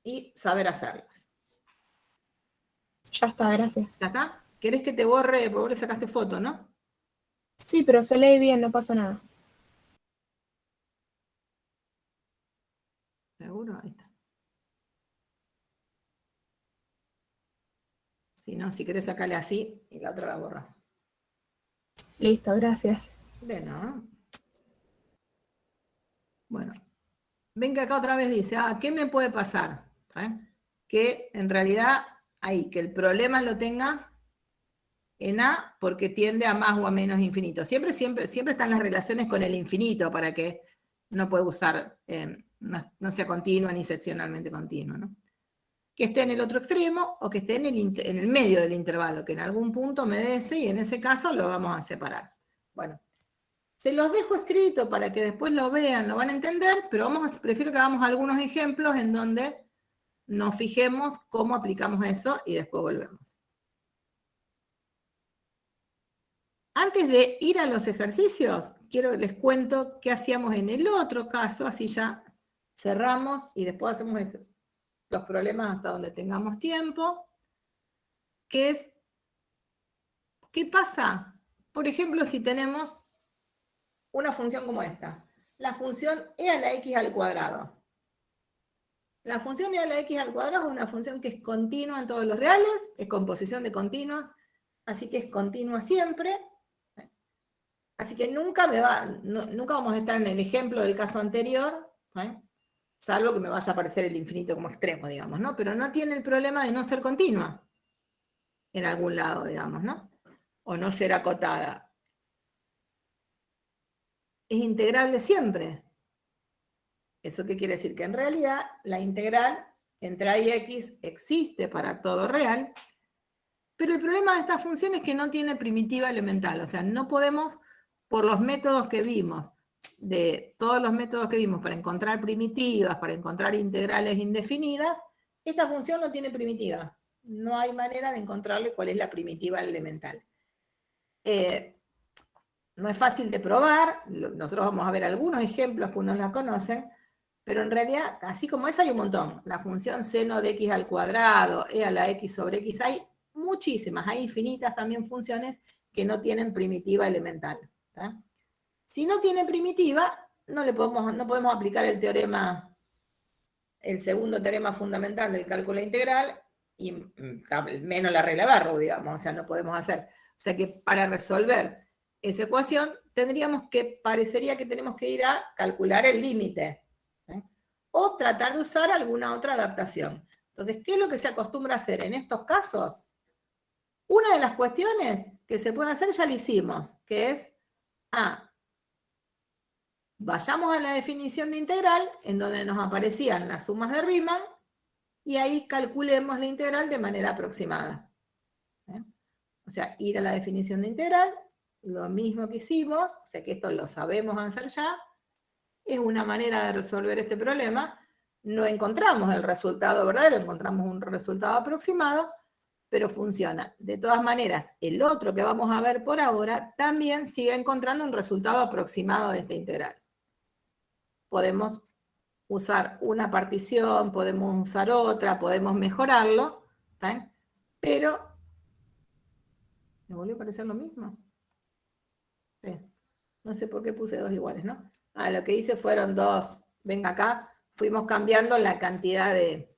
y saber hacerlas. Ya está, gracias. ¿Ya está? ¿Querés que te borre? Porque vos le sacaste foto, ¿no? Sí, pero se lee bien, no pasa nada. ¿Seguro? Ahí está. Si no, si querés sacarle así y la otra la borras. Listo, gracias. De no. Bueno. Ven que acá otra vez dice, ¿qué me puede pasar? Que en realidad ahí, que el problema lo tenga en A porque tiende a más o a menos infinito. Siempre están las relaciones con el infinito para que no pueda usar, no sea continua ni seccionalmente continua, ¿no? Que esté en el otro extremo o que esté en el medio del intervalo, que en algún punto me dé ese y en ese caso lo vamos a separar. Bueno, se los dejo escrito para que después lo vean, lo van a entender, pero prefiero que hagamos algunos ejemplos en donde nos fijemos cómo aplicamos eso y después volvemos. Antes de ir a los ejercicios, les cuento qué hacíamos en el otro caso, así ya cerramos y después hacemos los problemas hasta donde tengamos tiempo, que es, ¿qué pasa? Por ejemplo, si tenemos una función como esta, la función e a la x al cuadrado. La función e a la x al cuadrado es una función que es continua en todos los reales, es composición de continuas, así que es continua siempre. Así que nunca vamos a estar en el ejemplo del caso anterior, salvo que me vaya a aparecer el infinito como extremo, digamos, ¿no? Pero no tiene el problema de no ser continua en algún lado, digamos, ¿no? O no ser acotada. Es integrable siempre. ¿Eso qué quiere decir? Que en realidad la integral entre a y x existe para todo real, pero el problema de esta función es que no tiene primitiva elemental, o sea, no podemos, por los métodos que vimos, de todos los métodos que vimos para encontrar primitivas, para encontrar integrales indefinidas, esta función no tiene primitiva. No hay manera de encontrarle cuál es la primitiva elemental. No es fácil de probar, nosotros vamos a ver algunos ejemplos que unos la conocen, pero en realidad, así como esa hay un montón. La función seno de x al cuadrado, e a la x sobre x, hay muchísimas, hay infinitas también funciones que no tienen primitiva elemental. ¿Tá? Si no tiene primitiva, no podemos aplicar el teorema, el segundo teorema fundamental del cálculo integral, y menos la regla de Barrow, digamos, o sea, no podemos hacer. O sea que para resolver esa ecuación, parecería que tenemos que ir a calcular el límite, o tratar de usar alguna otra adaptación. Entonces, ¿qué es lo que se acostumbra a hacer en estos casos? Una de las cuestiones que se puede hacer ya la hicimos, que es, vayamos a la definición de integral, en donde nos aparecían las sumas de Riemann, y ahí calculemos la integral de manera aproximada. O sea, ir a la definición de integral, lo mismo que hicimos, o sea que esto lo sabemos hacer ya, es una manera de resolver este problema. No encontramos el resultado verdadero, encontramos un resultado aproximado, pero funciona. De todas maneras, el otro que vamos a ver por ahora también sigue encontrando un resultado aproximado de esta integral. Podemos usar una partición, podemos usar otra, podemos mejorarlo, ¿sí? Pero, ¿me volvió a parecer lo mismo? Sí. No sé por qué puse dos iguales, ¿no? Lo que hice fueron dos. Venga acá, fuimos cambiando la cantidad de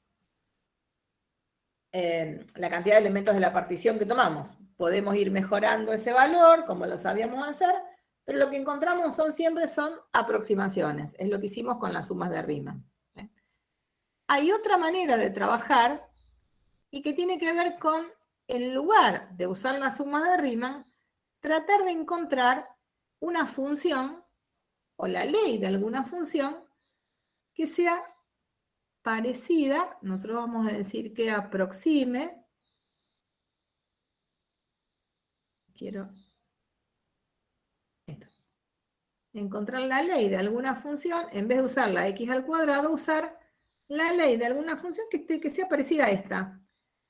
elementos de la partición que tomamos. Podemos ir mejorando ese valor, como lo sabíamos hacer, pero lo que encontramos siempre son aproximaciones. Es lo que hicimos con las sumas de Riemann. Hay otra manera de trabajar y que tiene que ver con, en lugar de usar las sumas de Riemann, tratar de encontrar una función o la ley de alguna función que sea parecida, nosotros vamos a decir que aproxime, quiero esto, encontrar la ley de alguna función, en vez de usar la x al cuadrado, usar la ley de alguna función que sea parecida a esta.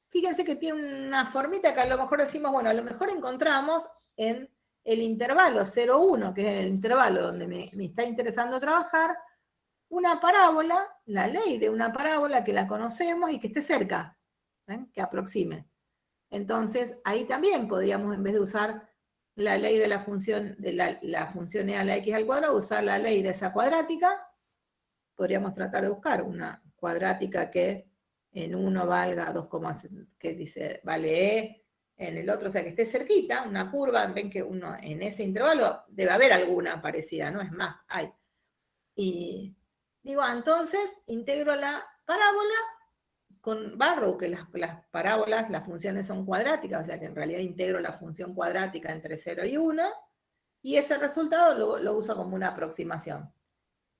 Fíjense que tiene una formita que a lo mejor decimos, bueno, a lo mejor encontramos en el intervalo 0,1, que es el intervalo donde me está interesando trabajar, una parábola, la ley de una parábola que la conocemos y que esté cerca, que aproxime. Entonces, ahí también podríamos, en vez de usar la ley de la función de la función e a la x al cuadrado, usar la ley de esa cuadrática. Podríamos tratar de buscar una cuadrática que en uno valga 2, que dice, vale e, en el otro, o sea, que esté cerquita, una curva, ven que uno en ese intervalo debe haber alguna parecida, ¿no? Es más, hay. Y digo, entonces, integro la parábola con Barrow, que las parábolas, las funciones son cuadráticas, o sea que en realidad integro la función cuadrática entre 0 y 1, y ese resultado lo uso como una aproximación.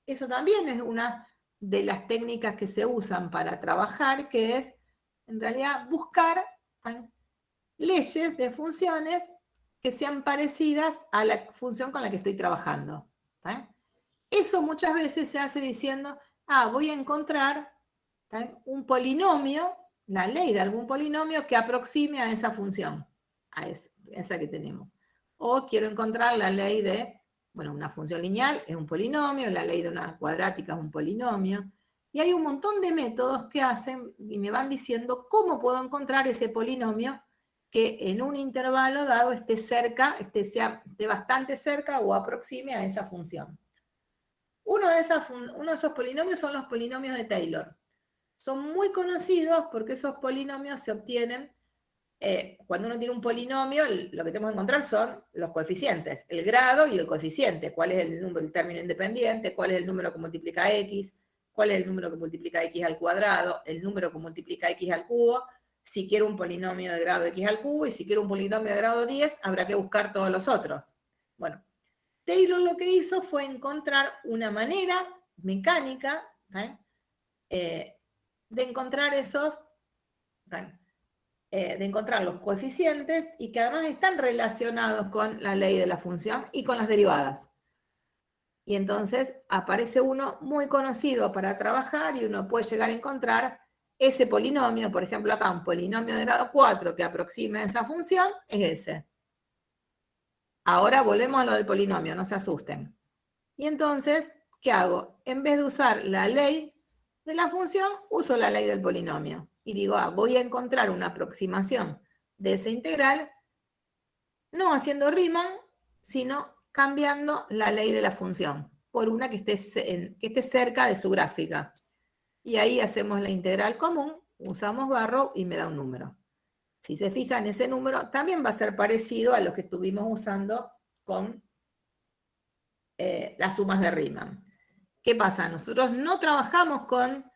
Eso también es una de las técnicas que se usan para trabajar, que es, en realidad, buscar leyes de funciones que sean parecidas a la función con la que estoy trabajando. Eso muchas veces se hace diciendo, voy a encontrar un polinomio, la ley de algún polinomio que aproxime a esa función, a esa que tenemos. O quiero encontrar la ley de, bueno, una función lineal es un polinomio, la ley de una cuadrática es un polinomio, y hay un montón de métodos que hacen y me van diciendo cómo puedo encontrar ese polinomio que en un intervalo dado esté cerca, esté bastante cerca o aproxime a esa función. Uno de esos polinomios son los polinomios de Taylor. Son muy conocidos porque esos polinomios se obtienen cuando uno tiene un polinomio, lo que tenemos que encontrar son los coeficientes, el grado y el coeficiente, cuál es el término independiente, cuál es el número que multiplica x, cuál es el número que multiplica x al cuadrado, el número que multiplica x al cubo. Si quiero un polinomio de grado x al cubo y si quiero un polinomio de grado 10, habrá que buscar todos los otros. Bueno, Taylor lo que hizo fue encontrar una manera mecánica de encontrar de encontrar los coeficientes y que además están relacionados con la ley de la función y con las derivadas. Y entonces aparece uno muy conocido para trabajar y uno puede llegar a encontrar ese polinomio, por ejemplo acá un polinomio de grado 4 que aproxime a esa función, es ese. Ahora volvemos a lo del polinomio, no se asusten. Y entonces, ¿qué hago? En vez de usar la ley de la función, uso la ley del polinomio. Y digo, voy a encontrar una aproximación de esa integral, no haciendo Riemann, sino cambiando la ley de la función por una que esté cerca de su gráfica. Y ahí hacemos la integral común, usamos Barrow y me da un número. Si se fijan, ese número también va a ser parecido a lo que estuvimos usando con las sumas de Riemann. ¿Qué pasa? Nosotros no trabajamos con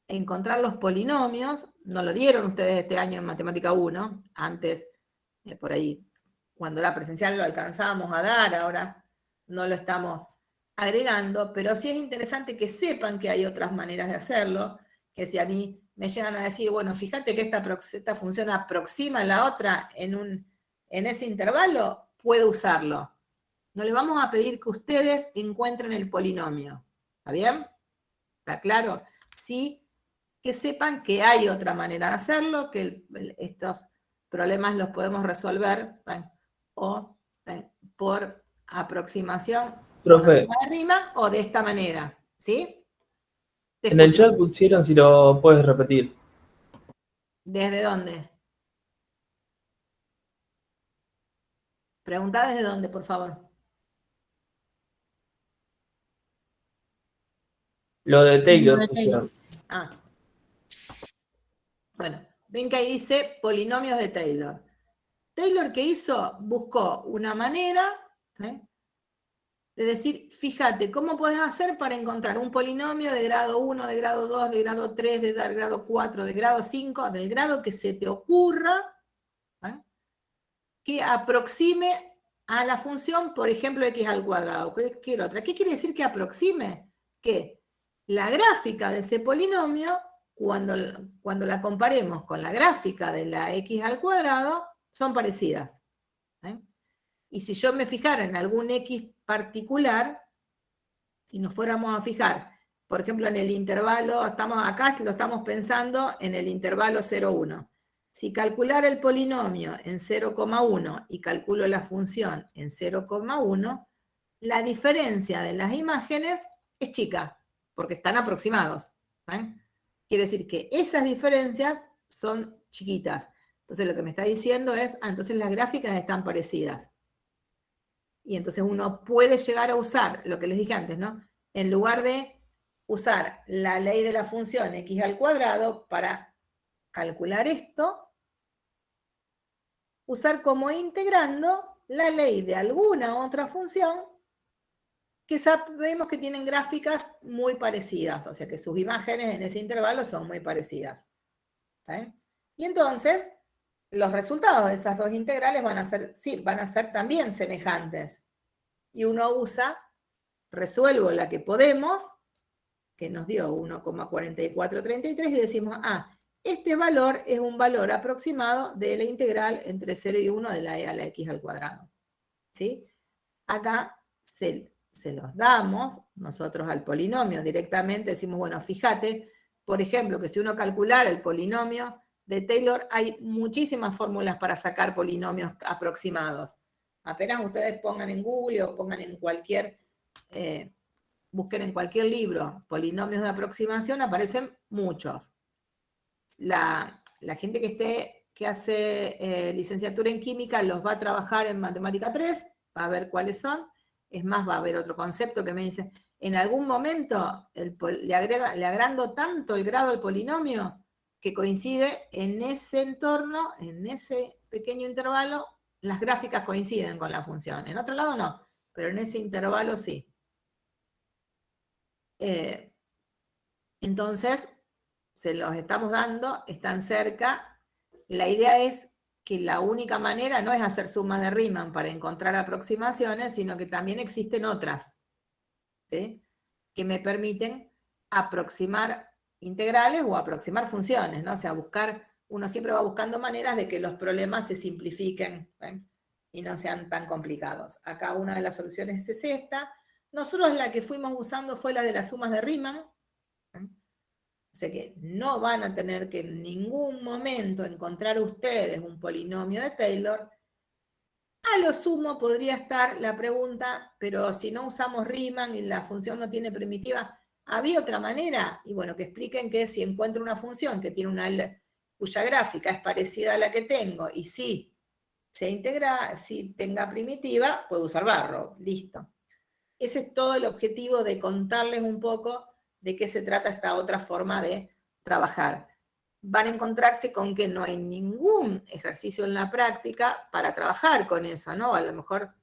encontrar los polinomios, no lo dieron ustedes este año en Matemática 1, antes, por ahí, cuando era presencial lo alcanzábamos a dar, ahora no lo estamos agregando, pero sí es interesante que sepan que hay otras maneras de hacerlo, que si a mí me llegan a decir, bueno, fíjate que esta función aproxima a la otra en ese intervalo, puedo usarlo. No le vamos a pedir que ustedes encuentren el polinomio. ¿Está bien? ¿Está claro? Sí, que sepan que hay otra manera de hacerlo, que estos problemas los podemos resolver o por aproximación Profe, de Riemann o de esta manera. ¿Sí? en el chat pusieron si lo puedes repetir. ¿Desde dónde? Pregunta desde dónde, por favor. Lo de Taylor pusieron. Bueno, ven que ahí dice polinomios de Taylor. Taylor, ¿qué hizo? Buscó una manera de decir, fíjate, ¿cómo puedes hacer para encontrar un polinomio de grado 1, de grado 2, de grado 3, de grado 4, de grado 5, del grado que se te ocurra, que aproxime a la función, por ejemplo, x al cuadrado? ¿Qué quiere decir que aproxime? Que la gráfica de ese polinomio, cuando la comparemos con la gráfica de la x al cuadrado, son parecidas. Y si yo me fijara en algún x particular, si nos fuéramos a fijar, por ejemplo, en el intervalo, acá lo estamos pensando en el intervalo 0,1. Si calcular el polinomio en 0,1 y calculo la función en 0,1, la diferencia de las imágenes es chica, porque están aproximados. ¿Ven? Quiere decir que esas diferencias son chiquitas. Entonces lo que me está diciendo es, entonces las gráficas están parecidas. Y entonces uno puede llegar a usar, lo que les dije antes, ¿no? En lugar de usar la ley de la función x al cuadrado para calcular esto, usar como integrando la ley de alguna otra función que sabemos que tienen gráficas muy parecidas, o sea que sus imágenes en ese intervalo son muy parecidas. ¿Está? Y entonces, los resultados de esas dos integrales van a ser también semejantes. Y uno usa, resuelvo la que podemos, que nos dio 1,4433, y decimos, este valor es un valor aproximado de la integral entre 0 y 1 de la e a la x al cuadrado. ¿Sí? Acá se los damos nosotros al polinomio directamente, decimos, bueno, fíjate, por ejemplo, que si uno calculara el polinomio de Taylor, hay muchísimas fórmulas para sacar polinomios aproximados. Apenas ustedes pongan en Google o pongan en cualquier, busquen en cualquier libro polinomios de aproximación, aparecen muchos. La gente que hace licenciatura en química los va a trabajar en matemática 3, va a ver cuáles son. Es más, va a haber otro concepto que me dice, en algún momento le agrando tanto el grado al polinomio que coincide en ese entorno, en ese pequeño intervalo, las gráficas coinciden con la función. En otro lado no, pero en ese intervalo sí. Entonces, se los estamos dando, están cerca. La idea es que la única manera no es hacer sumas de Riemann para encontrar aproximaciones, sino que también existen otras, ¿sí? Que me permiten aproximar integrales o aproximar funciones, ¿no? O sea, uno siempre va buscando maneras de que los problemas se simplifiquen, ¿ven? Y no sean tan complicados. Acá una de las soluciones es esta. Nosotros la que fuimos usando fue la de las sumas de Riemann, ¿ven? O sea que no van a tener que en ningún momento encontrar ustedes un polinomio de Taylor. A lo sumo podría estar la pregunta, pero si no usamos Riemann y la función no tiene primitiva, ¿había otra manera? Y bueno, que expliquen que si encuentro una función que tiene cuya gráfica es parecida a la que tengo, y si se integra, si tenga primitiva, puedo usar barro, listo. Ese es todo el objetivo de contarles un poco de qué se trata esta otra forma de trabajar. Van a encontrarse con que no hay ningún ejercicio en la práctica para trabajar con eso, ¿no? A lo mejor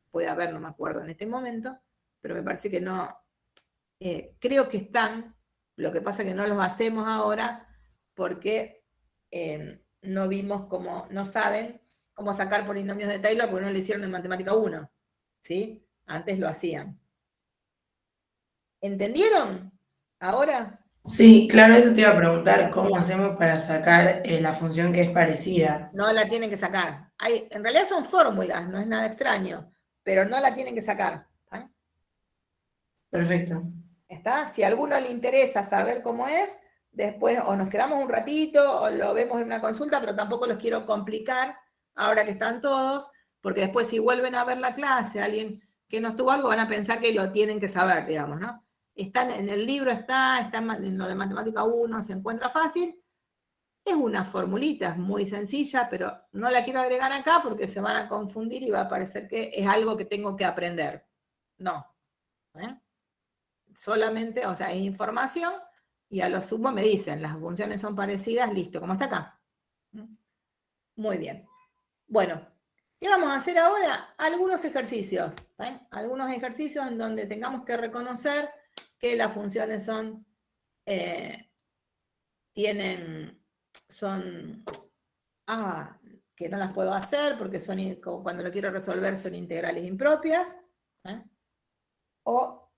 puede haber, no me acuerdo en este momento, pero me parece que no. Creo que están, lo que pasa es que no los hacemos ahora porque no vimos cómo, no saben cómo sacar polinomios de Taylor porque no lo hicieron en Matemática 1, ¿sí? Antes lo hacían. ¿Entendieron? ¿Ahora? Sí, claro, eso te iba a preguntar, ¿cómo hacemos para sacar la función que es parecida? No la tienen que sacar. En realidad son fórmulas, no es nada extraño, pero no la tienen que sacar. ¿Está? Perfecto. ¿Está? Si a alguno le interesa saber cómo es, después o nos quedamos un ratito o lo vemos en una consulta, pero tampoco los quiero complicar ahora que están todos, porque después si vuelven a ver la clase, alguien que no estuvo algo, van a pensar que lo tienen que saber, digamos, ¿no? Están en el libro, está en lo de Matemática 1, se encuentra fácil. Es una formulita, es muy sencilla, pero no la quiero agregar acá porque se van a confundir y va a parecer que es algo que tengo que aprender. No. Solamente, o sea, es información y a lo sumo me dicen, las funciones son parecidas, listo, como está acá. Muy bien. Bueno, ¿qué vamos a hacer ahora? Algunos ejercicios. Algunos ejercicios en donde tengamos que reconocer que las funciones son, que no las puedo hacer porque cuando lo quiero resolver son integrales impropias. O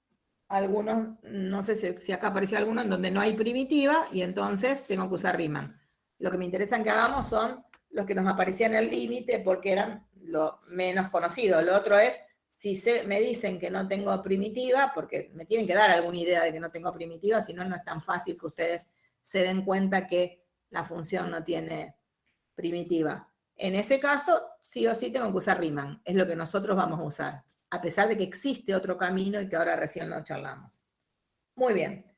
algunos, no sé si acá aparece alguno en donde no hay primitiva y entonces tengo que usar Riemann. Lo que me interesa que hagamos son los que nos aparecían en el límite porque eran lo menos conocido. Lo otro es, si me dicen que no tengo primitiva, porque me tienen que dar alguna idea de que no tengo primitiva, si no, no es tan fácil que ustedes se den cuenta que la función no tiene primitiva. En ese caso, sí o sí tengo que usar Riemann, es lo que nosotros vamos a usar, a pesar de que existe otro camino y que ahora recién lo charlamos. Muy bien.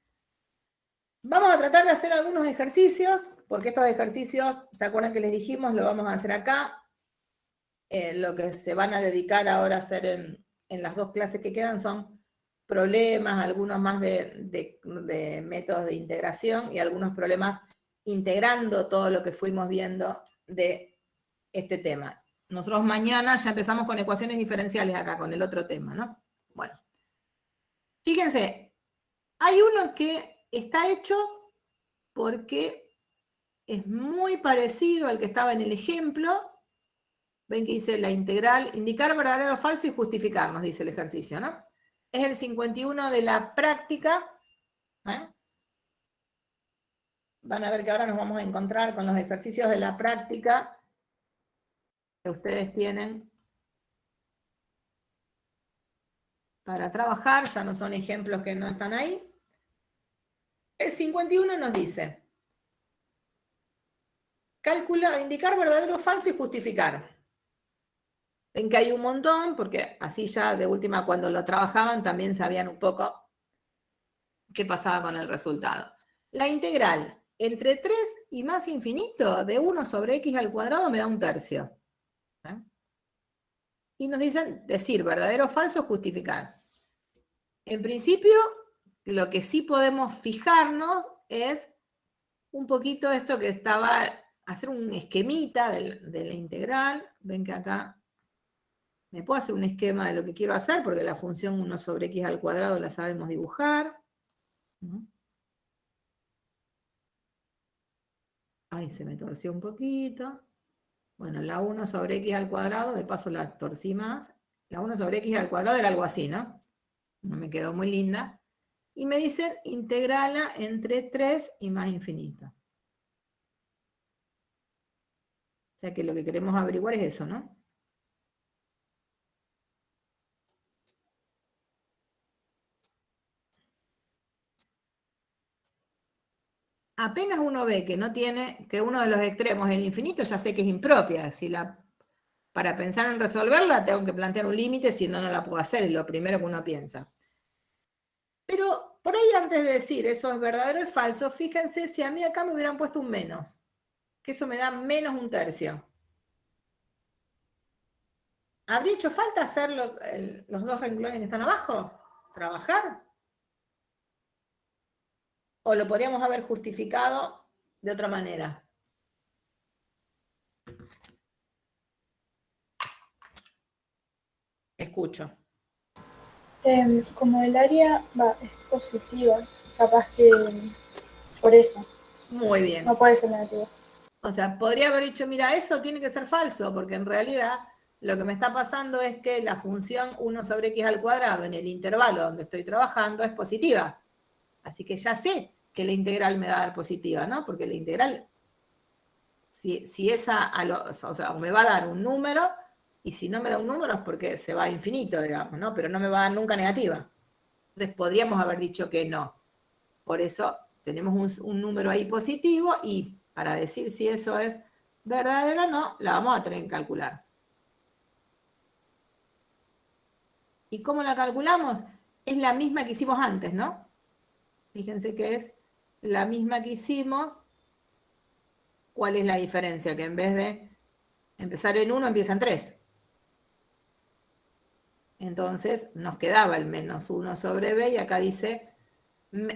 Vamos a tratar de hacer algunos ejercicios, porque estos ejercicios, ¿se acuerdan que les dijimos? Lo vamos a hacer acá. Lo que se van a dedicar ahora a hacer en las 2 clases que quedan son problemas, algunos más de métodos de integración y algunos problemas integrando todo lo que fuimos viendo de este tema. Nosotros mañana ya empezamos con ecuaciones diferenciales acá, con el otro tema, ¿no? Bueno, fíjense, hay uno que está hecho porque es muy parecido al que estaba en el ejemplo. Ven que dice la integral, indicar verdadero o falso y justificar, nos dice el ejercicio, ¿no? Es el 51 de la práctica. Van a ver que ahora nos vamos a encontrar con los ejercicios de la práctica que ustedes tienen para trabajar, ya no son ejemplos que no están ahí. El 51 nos dice, calcula, indicar verdadero o falso y justificar. Ven que hay un montón, porque así ya de última cuando lo trabajaban también sabían un poco qué pasaba con el resultado. La integral entre 3 y más infinito de 1 sobre x al cuadrado me da 1/3. Y nos dicen decir verdadero o falso, justificar. En principio, lo que sí podemos fijarnos es un poquito esto que estaba, hacer un esquemita de la integral. Ven que acá me puedo hacer un esquema de lo que quiero hacer, porque la función 1 sobre x al cuadrado la sabemos dibujar. Ahí se me torció un poquito. Bueno, la 1 sobre x al cuadrado, de paso la torcí más. La 1 sobre x al cuadrado era algo así, ¿no? No me quedó muy linda. Y me dicen integrala entre 3 y más infinito. O sea que lo que queremos averiguar es eso, ¿no? Apenas uno ve que no tiene, que uno de los extremos es el infinito, ya sé que es impropia. Para pensar en resolverla tengo que plantear un límite, si no, no la puedo hacer, es lo primero que uno piensa. Pero por ahí antes de decir eso es verdadero o es falso, fíjense si a mí acá me hubieran puesto un menos, que eso me da menos 1/3. ¿Habría hecho falta hacer los 2 renglones que están abajo? ¿Trabajar? ¿O lo podríamos haber justificado de otra manera? Escucho. Como el área es positiva, capaz que por eso. Muy bien. No puede ser negativo. O sea, podría haber dicho, mira, eso tiene que ser falso, porque en realidad lo que me está pasando es que la función 1 sobre x al cuadrado en el intervalo donde estoy trabajando es positiva. Así que ya sé que la integral me va a dar positiva, ¿no? Porque la integral, si esa, o sea, me va a dar un número, y si no me da un número es porque se va a infinito, digamos, ¿no? Pero no me va a dar nunca negativa. Entonces podríamos haber dicho que no. Por eso tenemos un número ahí positivo y para decir si eso es verdadero o no, la vamos a tener que calcular. ¿Y cómo la calculamos? Es la misma que hicimos antes, ¿no? Fíjense que es la misma que hicimos. ¿Cuál es la diferencia? Que en vez de empezar en 1, empieza en 3. Entonces nos quedaba el menos 1 sobre b y acá dice,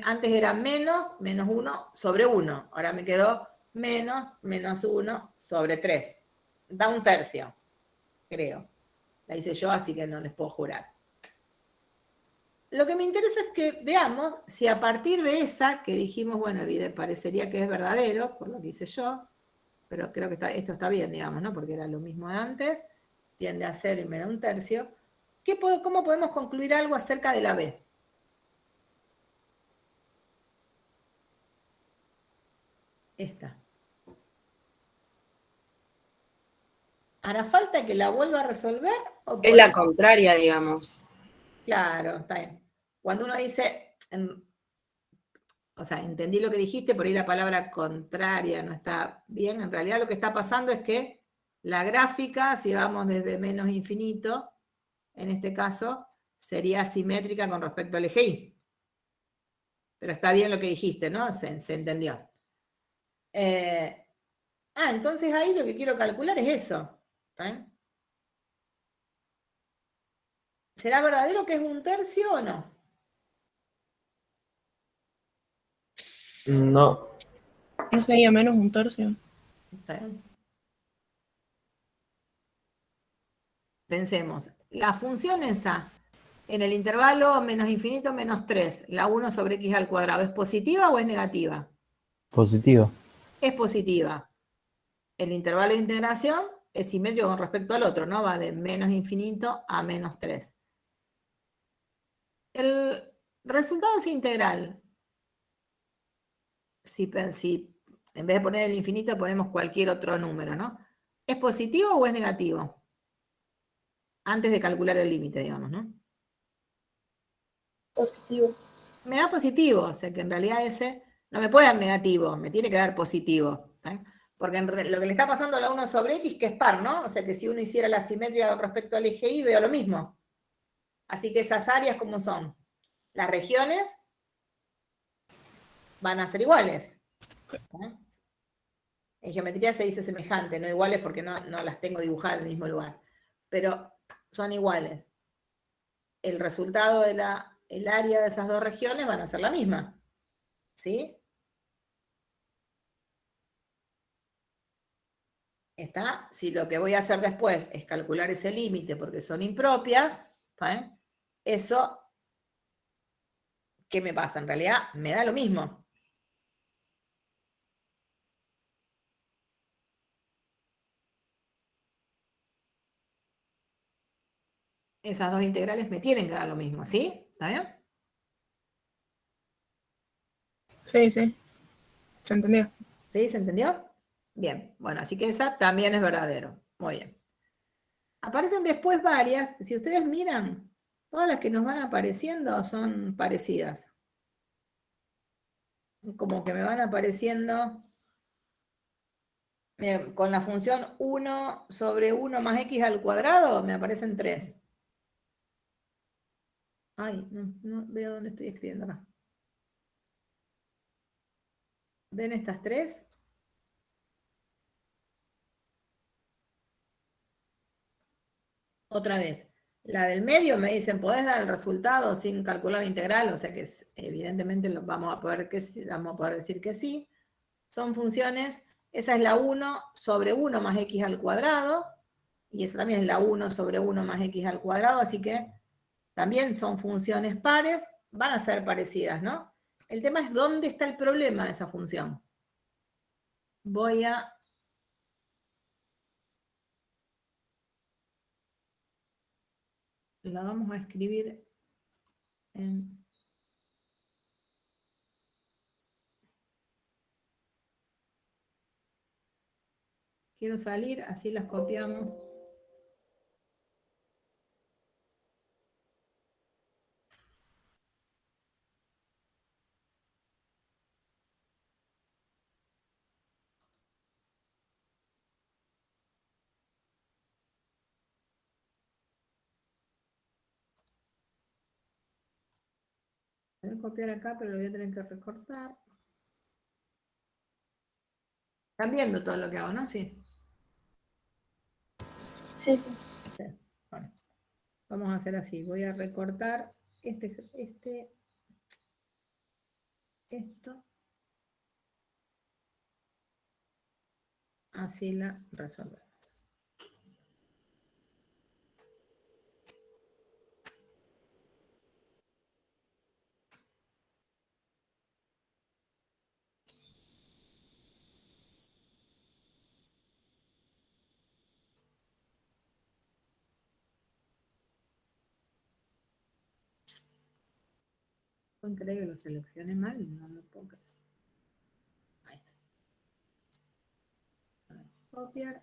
antes era menos 1 sobre 1. Ahora me quedó menos 1 sobre 3. Da 1/3, creo. La hice yo, así que no les puedo jurar. Lo que me interesa es que veamos si a partir de esa, que dijimos, bueno, parecería que es verdadero, por lo que hice yo, pero creo que esto está bien, digamos, ¿no? Porque era lo mismo de antes, tiende a ser y me da 1/3. ¿Cómo podemos concluir algo acerca de la b? Esta. ¿Hará falta que la vuelva a resolver? Es la contraria, digamos. Claro, está bien. Cuando uno dice, O sea, entendí lo que dijiste, por ahí la palabra contraria no está bien. En realidad lo que está pasando es que la gráfica, si vamos desde menos infinito, en este caso, sería asimétrica con respecto al eje Y. Pero está bien lo que dijiste, ¿no? Se entendió. Entonces ahí lo que quiero calcular es eso. ¿Eh? ¿Será verdadero que es 1/3 o no? No. ¿No sería menos 1/3? ¿Está bien? Pensemos, la función esa, en el intervalo menos infinito menos 3, la 1 sobre x al cuadrado, ¿es positiva o es negativa? Positivo. Es positiva. El intervalo de integración es simétrico con respecto al otro, ¿no? Va de menos infinito a menos 3. El resultado es integral. Si en vez de poner el infinito ponemos cualquier otro número, ¿no? ¿Es positivo o es negativo? Antes de calcular el límite, digamos, ¿no? Positivo. Me da positivo, o sea que en realidad ese no me puede dar negativo, me tiene que dar positivo. ¿Sí? Porque lo que le está pasando a la 1 sobre x, que es par, ¿no? O sea que si uno hiciera la simetría con respecto al eje Y, veo lo mismo. Así que esas áreas, ¿cómo son? Las regiones van a ser iguales. ¿Sí? En geometría se dice semejante, no iguales porque no las tengo dibujadas en el mismo lugar. Pero son iguales. El resultado de el área de esas dos regiones van a ser la misma. ¿Sí? Está, si lo que voy a hacer después es calcular ese límite porque son impropias, ¿sí? Eso, ¿qué me pasa? En realidad me da lo mismo. Esas dos integrales me tienen que dar lo mismo, ¿sí? ¿Está bien? Sí, sí. ¿Se entendió? ¿Sí? ¿Se entendió? Bien, bueno, así que esa también es verdadero. Muy bien. Aparecen después varias, si ustedes miran, todas las que nos van apareciendo son parecidas. Como que me van apareciendo con la función 1 sobre 1 más x al cuadrado, me aparecen 3. Ay, no veo dónde estoy escribiendo acá. ¿Ven estas 3? Otra vez. La del medio me dicen, ¿podés dar el resultado sin calcular la integral? O sea que evidentemente vamos a poder decir que sí. Son funciones, esa es la 1 sobre 1 más x al cuadrado, y esa también es la 1 sobre 1 más x al cuadrado, así que también son funciones pares, van a ser parecidas, ¿no? El tema es dónde está el problema de esa función. La vamos a escribir en... Quiero salir, así las copiamos. Voy a copiar acá, pero lo voy a tener que recortar. Están viendo todo lo que hago, ¿no? Sí. Sí, sí. Bueno, vamos a hacer así. Voy a recortar esto. Así la resolvemos. ¿Pueden creer que lo seleccioné mal? No lo puedo creer. Ahí está. A ver, copiar.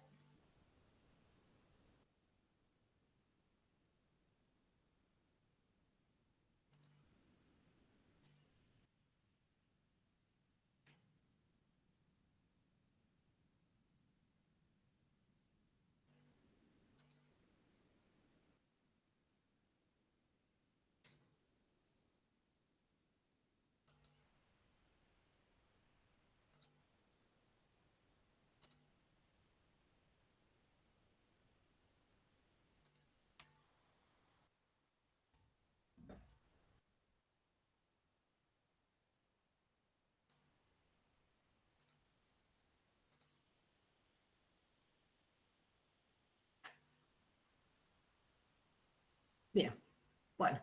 Bueno.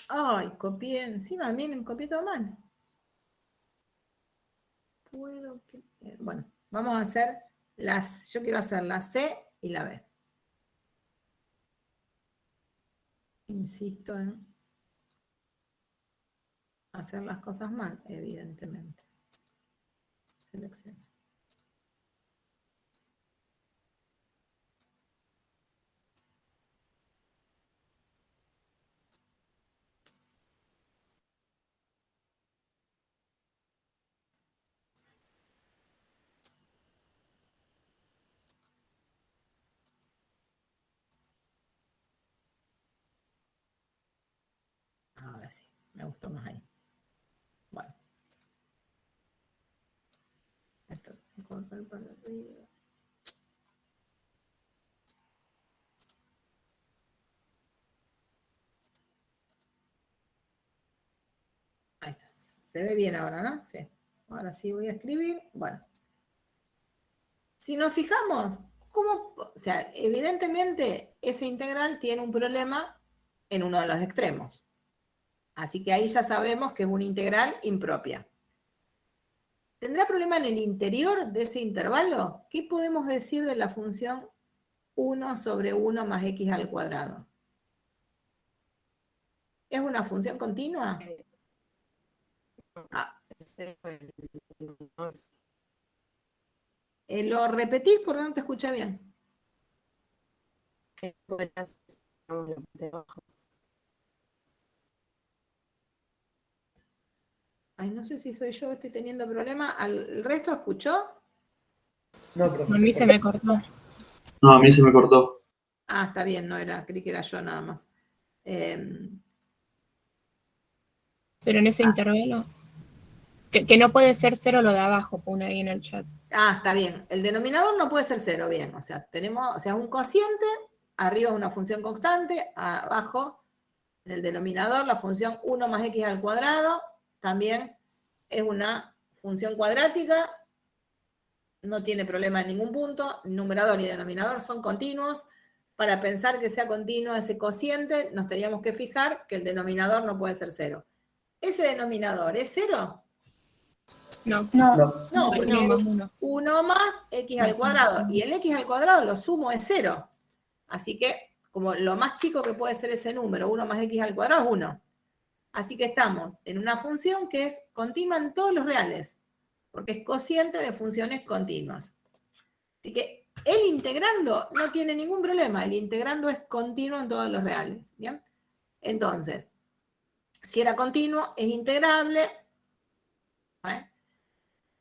Ay, copié encima, miren, copié todo mal. Bueno, vamos a hacer yo quiero hacer la C y la B. Insisto en hacer las cosas mal, evidentemente. Selecciono. Ahora sí, me gustó más ahí. Bueno. Esto, cortar para arriba. Ahí está. Se ve bien ahora, ¿no? Sí. Ahora sí voy a escribir. Bueno. Si nos fijamos, o sea, evidentemente ese integral tiene un problema en uno de los extremos. Así que ahí ya sabemos que es una integral impropia. ¿Tendrá problema en el interior de ese intervalo? ¿Qué podemos decir de la función 1 sobre 1 más x al cuadrado? ¿Es una función continua? ¿Lo repetís porque no te escuché bien? Ay, no sé si soy yo, estoy teniendo problema. ¿El resto escuchó? No, A mí profesor. se me cortó. No, a mí se me cortó. Ah, está bien, no era, creí que era yo nada más. Pero en ese intervalo, que no puede ser 0 lo de abajo, pone ahí en el chat. Ah, está bien. El denominador no puede ser 0, bien. O sea, un cociente, arriba es una función constante, abajo en el denominador la función 1 más x al cuadrado también es una función cuadrática, no tiene problema en ningún punto, numerador y denominador son continuos. Para pensar que sea continuo ese cociente, nos teníamos que fijar que el denominador no puede ser 0. ¿Ese denominador es 0? No, No, porque uno más uno. 1 más x al cuadrado. Y el x al cuadrado lo sumo es 0. Así que, como lo más chico que puede ser ese número, 1 más x al cuadrado es 1. Así que estamos en una función que es continua en todos los reales, porque es cociente de funciones continuas. Así que el integrando no tiene ningún problema. El integrando es continuo en todos los reales. ¿Bien? Entonces, si era continuo, es integrable. ¿Vale?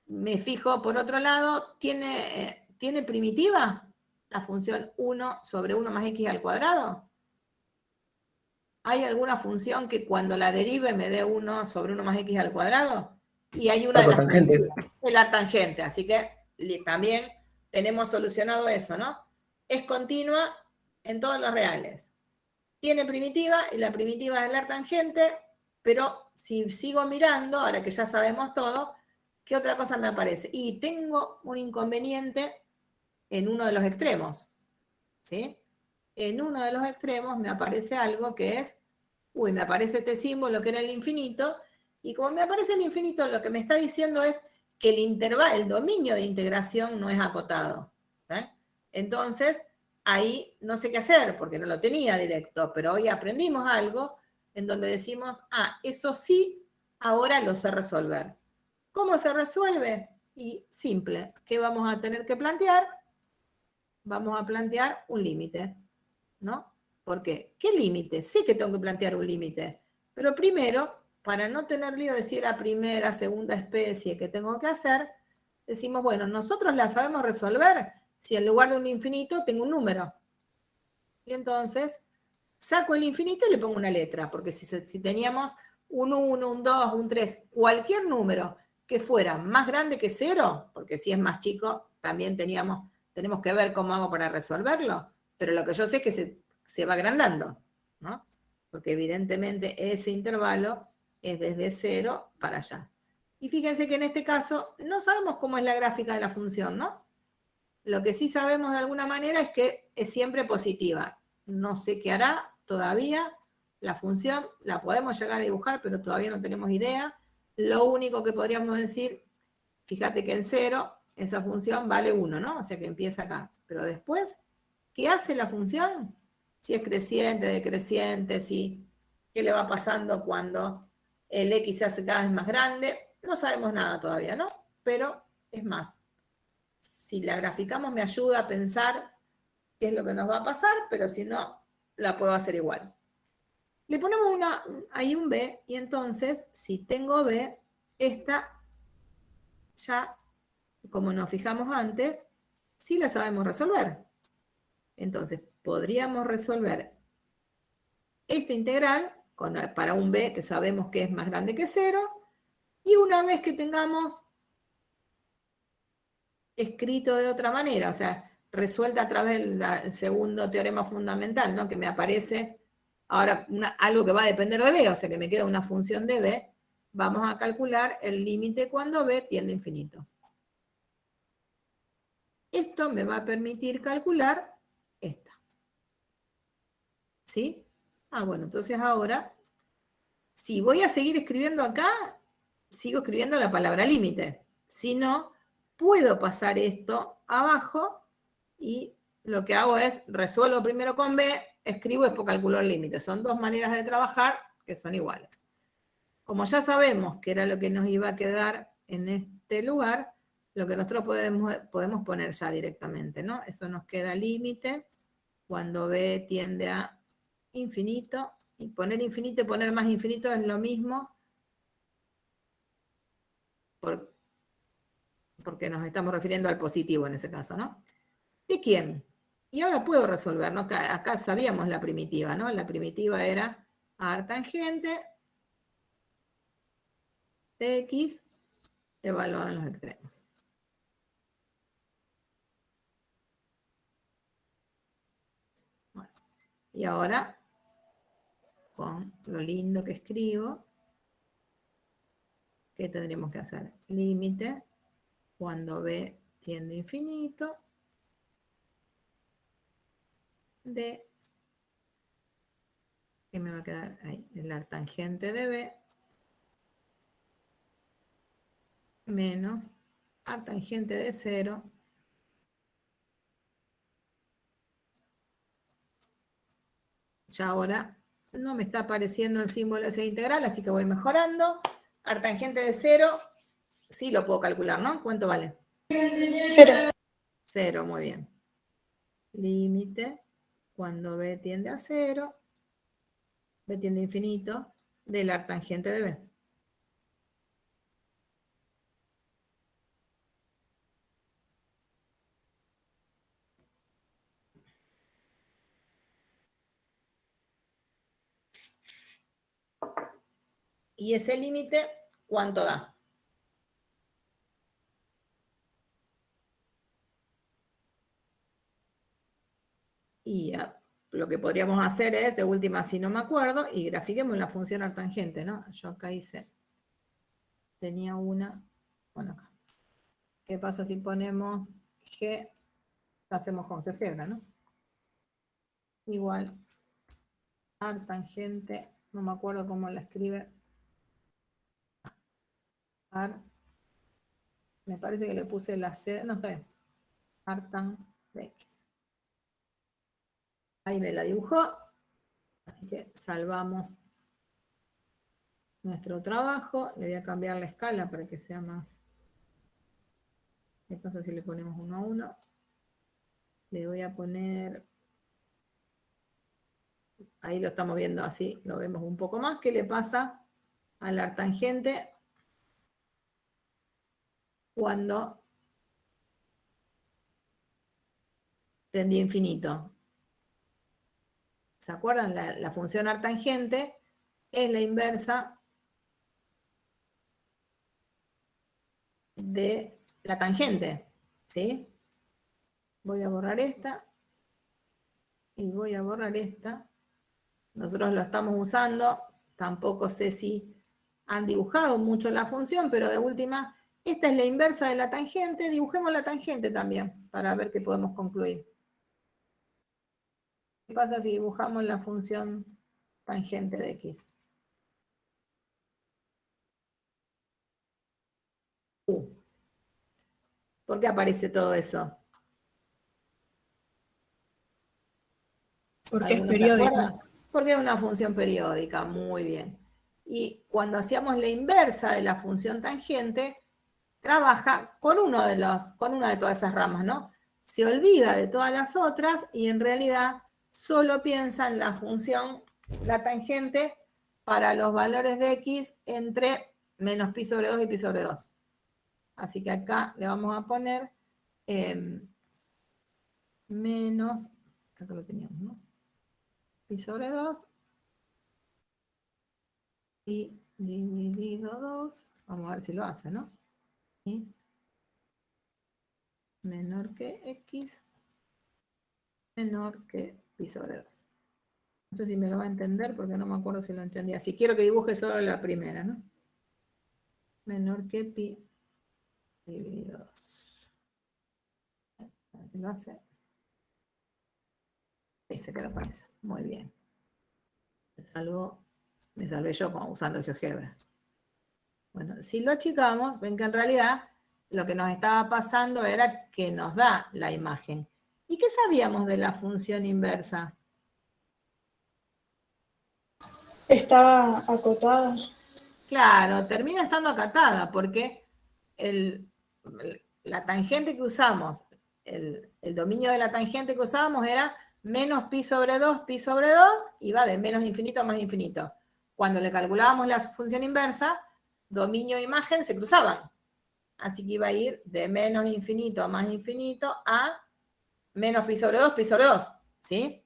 Me fijo, por otro lado, ¿tiene primitiva la función 1 sobre 1 más x al cuadrado? ¿Hay alguna función que cuando la derive me dé 1 sobre 1 más x al cuadrado? Y hay una de las tangente. de la tangente, así que también tenemos solucionado eso, ¿no? Es continua en todos los reales. Tiene primitiva, y la primitiva es la tangente, pero si sigo mirando, ahora que ya sabemos todo, ¿qué otra cosa me aparece? Y tengo un inconveniente en uno de los extremos, ¿sí? En uno de los extremos me aparece algo que es, me aparece este símbolo que era el infinito, y como me aparece el infinito, lo que me está diciendo es que el dominio de integración no es acotado. Entonces, ahí no sé qué hacer, porque no lo tenía directo, pero hoy aprendimos algo en donde decimos, eso sí, ahora lo sé resolver. ¿Cómo se resuelve? Y simple. ¿Qué vamos a tener que plantear? Vamos a plantear un límite, ¿no? ¿Por qué? ¿Qué límite? Sí que tengo que plantear un límite, pero primero, para no tener lío de si era primera, segunda especie que tengo que hacer, decimos, bueno, nosotros la sabemos resolver si en lugar de un infinito tengo un número. Y entonces saco el infinito y le pongo una letra, porque si teníamos un 1, un 2, un 3, cualquier número que fuera más grande que 0, porque si es más chico, también tenemos que ver cómo hago para resolverlo, pero lo que yo sé es que se va agrandando, ¿no? Porque evidentemente ese intervalo es desde 0 para allá. Y fíjense que en este caso no sabemos cómo es la gráfica de la función, ¿no? Lo que sí sabemos de alguna manera es que es siempre positiva. No sé qué hará todavía, La función la podemos llegar a dibujar, pero todavía no tenemos idea. Lo único que podríamos decir, fíjate que en 0, esa función vale 1, ¿no? O sea que empieza acá. Pero después, ¿qué hace la función? Si es creciente, decreciente, qué le va pasando cuando el x se hace cada vez más grande. No sabemos nada todavía, ¿no? Pero es más, si la graficamos me ayuda a pensar qué es lo que nos va a pasar, pero si no, la puedo hacer igual. Le ponemos ahí un b, y entonces, si tengo b, esta ya, como nos fijamos antes, sí la sabemos resolver. Entonces, podríamos resolver esta integral para un b que sabemos que es más grande que 0, y una vez que tengamos escrito de otra manera, o sea, resuelta a través del segundo teorema fundamental, ¿no? Que me aparece ahora algo que va a depender de b, o sea que me queda una función de b, vamos a calcular el límite cuando b tiende a infinito. Esto me va a permitir calcular esta. ¿Sí? Bueno, entonces ahora, si voy a seguir escribiendo acá, sigo escribiendo la palabra límite. Si no, puedo pasar esto abajo y lo que hago es resuelvo primero con b, escribo y después calculo el límite. Son dos maneras de trabajar que son iguales. Como ya sabemos que era lo que nos iba a quedar en este lugar, lo que nosotros podemos poner ya directamente, ¿no? Eso nos queda límite cuando b tiende a infinito, y poner infinito y poner más infinito es lo mismo, porque nos estamos refiriendo al positivo en ese caso, ¿no? ¿De quién? Y ahora puedo resolver, ¿no? Acá sabíamos la primitiva, ¿no? La primitiva era artangente de x evaluado en los extremos. Bueno, y ahora, con lo lindo que escribo, ¿qué tendríamos que hacer? Límite cuando b tiende a infinito de, ¿qué me va a quedar ahí? El artangente de b menos artangente de 0 ya ahora no me está apareciendo el símbolo ese integral, así que voy mejorando. Artangente de 0, sí lo puedo calcular, ¿no? ¿Cuánto vale? 0. 0, muy bien. Límite cuando b tiende a 0, b tiende a infinito, del artangente de b. Y ese límite, ¿cuánto da? Y lo que podríamos hacer es, de última, si no me acuerdo, y grafiquemos la función artangente, ¿no? Yo acá tenía una, bueno, acá. ¿Qué pasa si ponemos g? Hacemos con GeoGebra, ¿no? Igual, artangente, no me acuerdo cómo la escribe. Me parece que le puse la C, no sé, artan de x. Ahí me la dibujó, así que salvamos nuestro trabajo. Le voy a cambiar la escala para que sea más. ¿Qué pasa si le ponemos 1 a 1? Le voy a poner, ahí lo estamos viendo así, lo vemos un poco más. ¿Qué le pasa al artangente cuando tendía a infinito? ¿Se acuerdan? La función artangente es la inversa de la tangente, ¿sí? Voy a borrar esta y voy a borrar esta. Nosotros lo estamos usando, tampoco sé si han dibujado mucho la función, pero de última, esta es la inversa de la tangente, dibujemos la tangente también, para ver qué podemos concluir. ¿Qué pasa si dibujamos la función tangente de X. ¿Por qué aparece todo eso? Porque es ¿Alguno se periódica. acuerda? Porque es una función periódica, muy bien. Y cuando hacíamos la inversa de la función tangente, trabaja con una de todas esas ramas, ¿no? Se olvida de todas las otras y en realidad solo piensa en la función, la tangente, para los valores de X entre menos pi sobre 2 y pi sobre 2. Así que acá le vamos a poner menos, acá lo teníamos, ¿no? Pi sobre 2 y dividido 2, vamos a ver si lo hace, ¿no? Y menor que X, menor que pi sobre 2. No sé si me lo va a entender porque no me acuerdo si lo entendía. Si quiero que dibuje solo la primera, ¿no? Menor que pi dividido 2. A ver si lo hace. Ahí se quedó con esa. Muy bien. Me salvé yo usando GeoGebra. Bueno, si lo achicamos, ven que en realidad lo que nos estaba pasando era que nos da la imagen. ¿Y qué sabíamos de la función inversa? Estaba acotada. Claro, termina estando acatada porque la tangente que usamos, el dominio de la tangente que usábamos era menos pi sobre 2 y va de menos infinito a más infinito. Cuando le calculábamos la función inversa, dominio e imagen se cruzaban. Así que iba a ir de menos infinito a más infinito a menos pi sobre 2, ¿sí?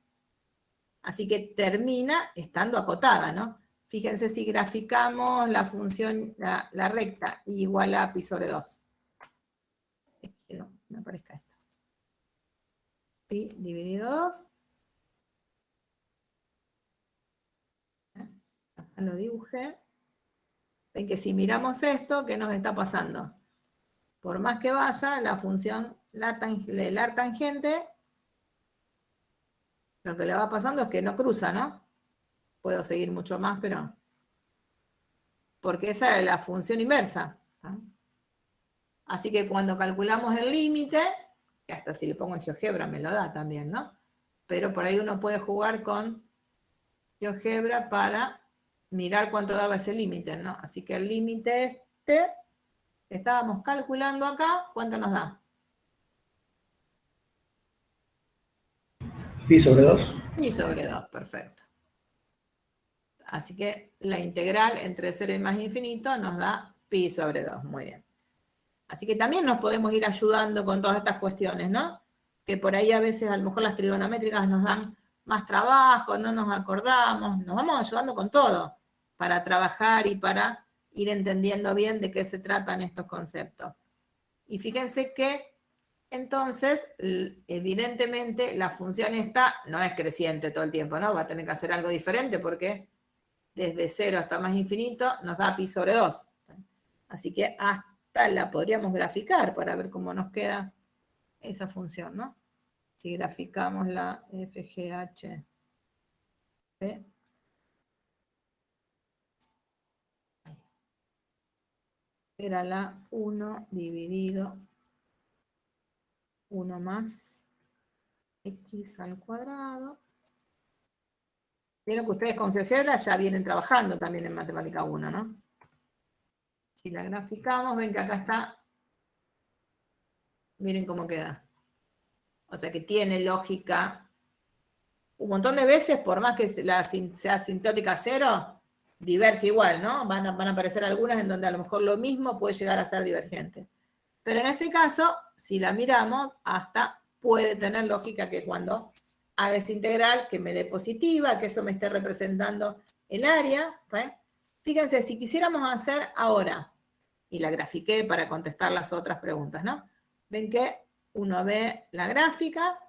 Así que termina estando acotada, ¿no? Fíjense si graficamos la función, la recta igual a pi sobre 2. No, me aparezca esto. Pi dividido 2. Acá lo dibujé. Ven que si miramos esto, ¿qué nos está pasando? Por más que vaya, la función del arctangente, lo que le va pasando es que no cruza, ¿no? Puedo seguir mucho más, pero... porque esa es la función inversa, ¿no? Así que cuando calculamos el límite, que hasta si le pongo en GeoGebra me lo da también, ¿no? Pero por ahí uno puede jugar con GeoGebra para mirar cuánto daba ese límite, ¿no? Así que el límite este, que estábamos calculando acá, ¿cuánto nos da? Pi sobre 2. Pi sobre 2, perfecto. Así que la integral entre 0 y más infinito nos da pi sobre 2, muy bien. Así que también nos podemos ir ayudando con todas estas cuestiones, ¿no? Que por ahí a veces a lo mejor las trigonométricas nos dan más trabajo, no nos acordamos, nos vamos ayudando con todo para trabajar y para ir entendiendo bien de qué se tratan estos conceptos. Y fíjense que entonces, evidentemente, la función esta no es creciente todo el tiempo, ¿no? Va a tener que hacer algo diferente porque desde 0 hasta más infinito nos da pi sobre 2. Así que hasta la podríamos graficar para ver cómo nos queda esa función, ¿no? Si graficamos la FGH, era la 1 dividido 1 más x al cuadrado. Vieron que ustedes con GeoGebra ya vienen trabajando también en Matemática 1, ¿no? Si la graficamos, ven que acá está, miren cómo queda. O sea que tiene lógica. Un montón de veces, por más que sea asintótica 0, diverge igual, ¿no? Van a aparecer algunas en donde a lo mejor lo mismo puede llegar a ser divergente. Pero en este caso, si la miramos, hasta puede tener lógica que cuando haga esa integral, que me dé positiva, que eso me esté representando el área. ¿Ven? Fíjense, si quisiéramos hacer ahora, y la grafiqué para contestar las otras preguntas, ¿no? Ven que uno ve la gráfica,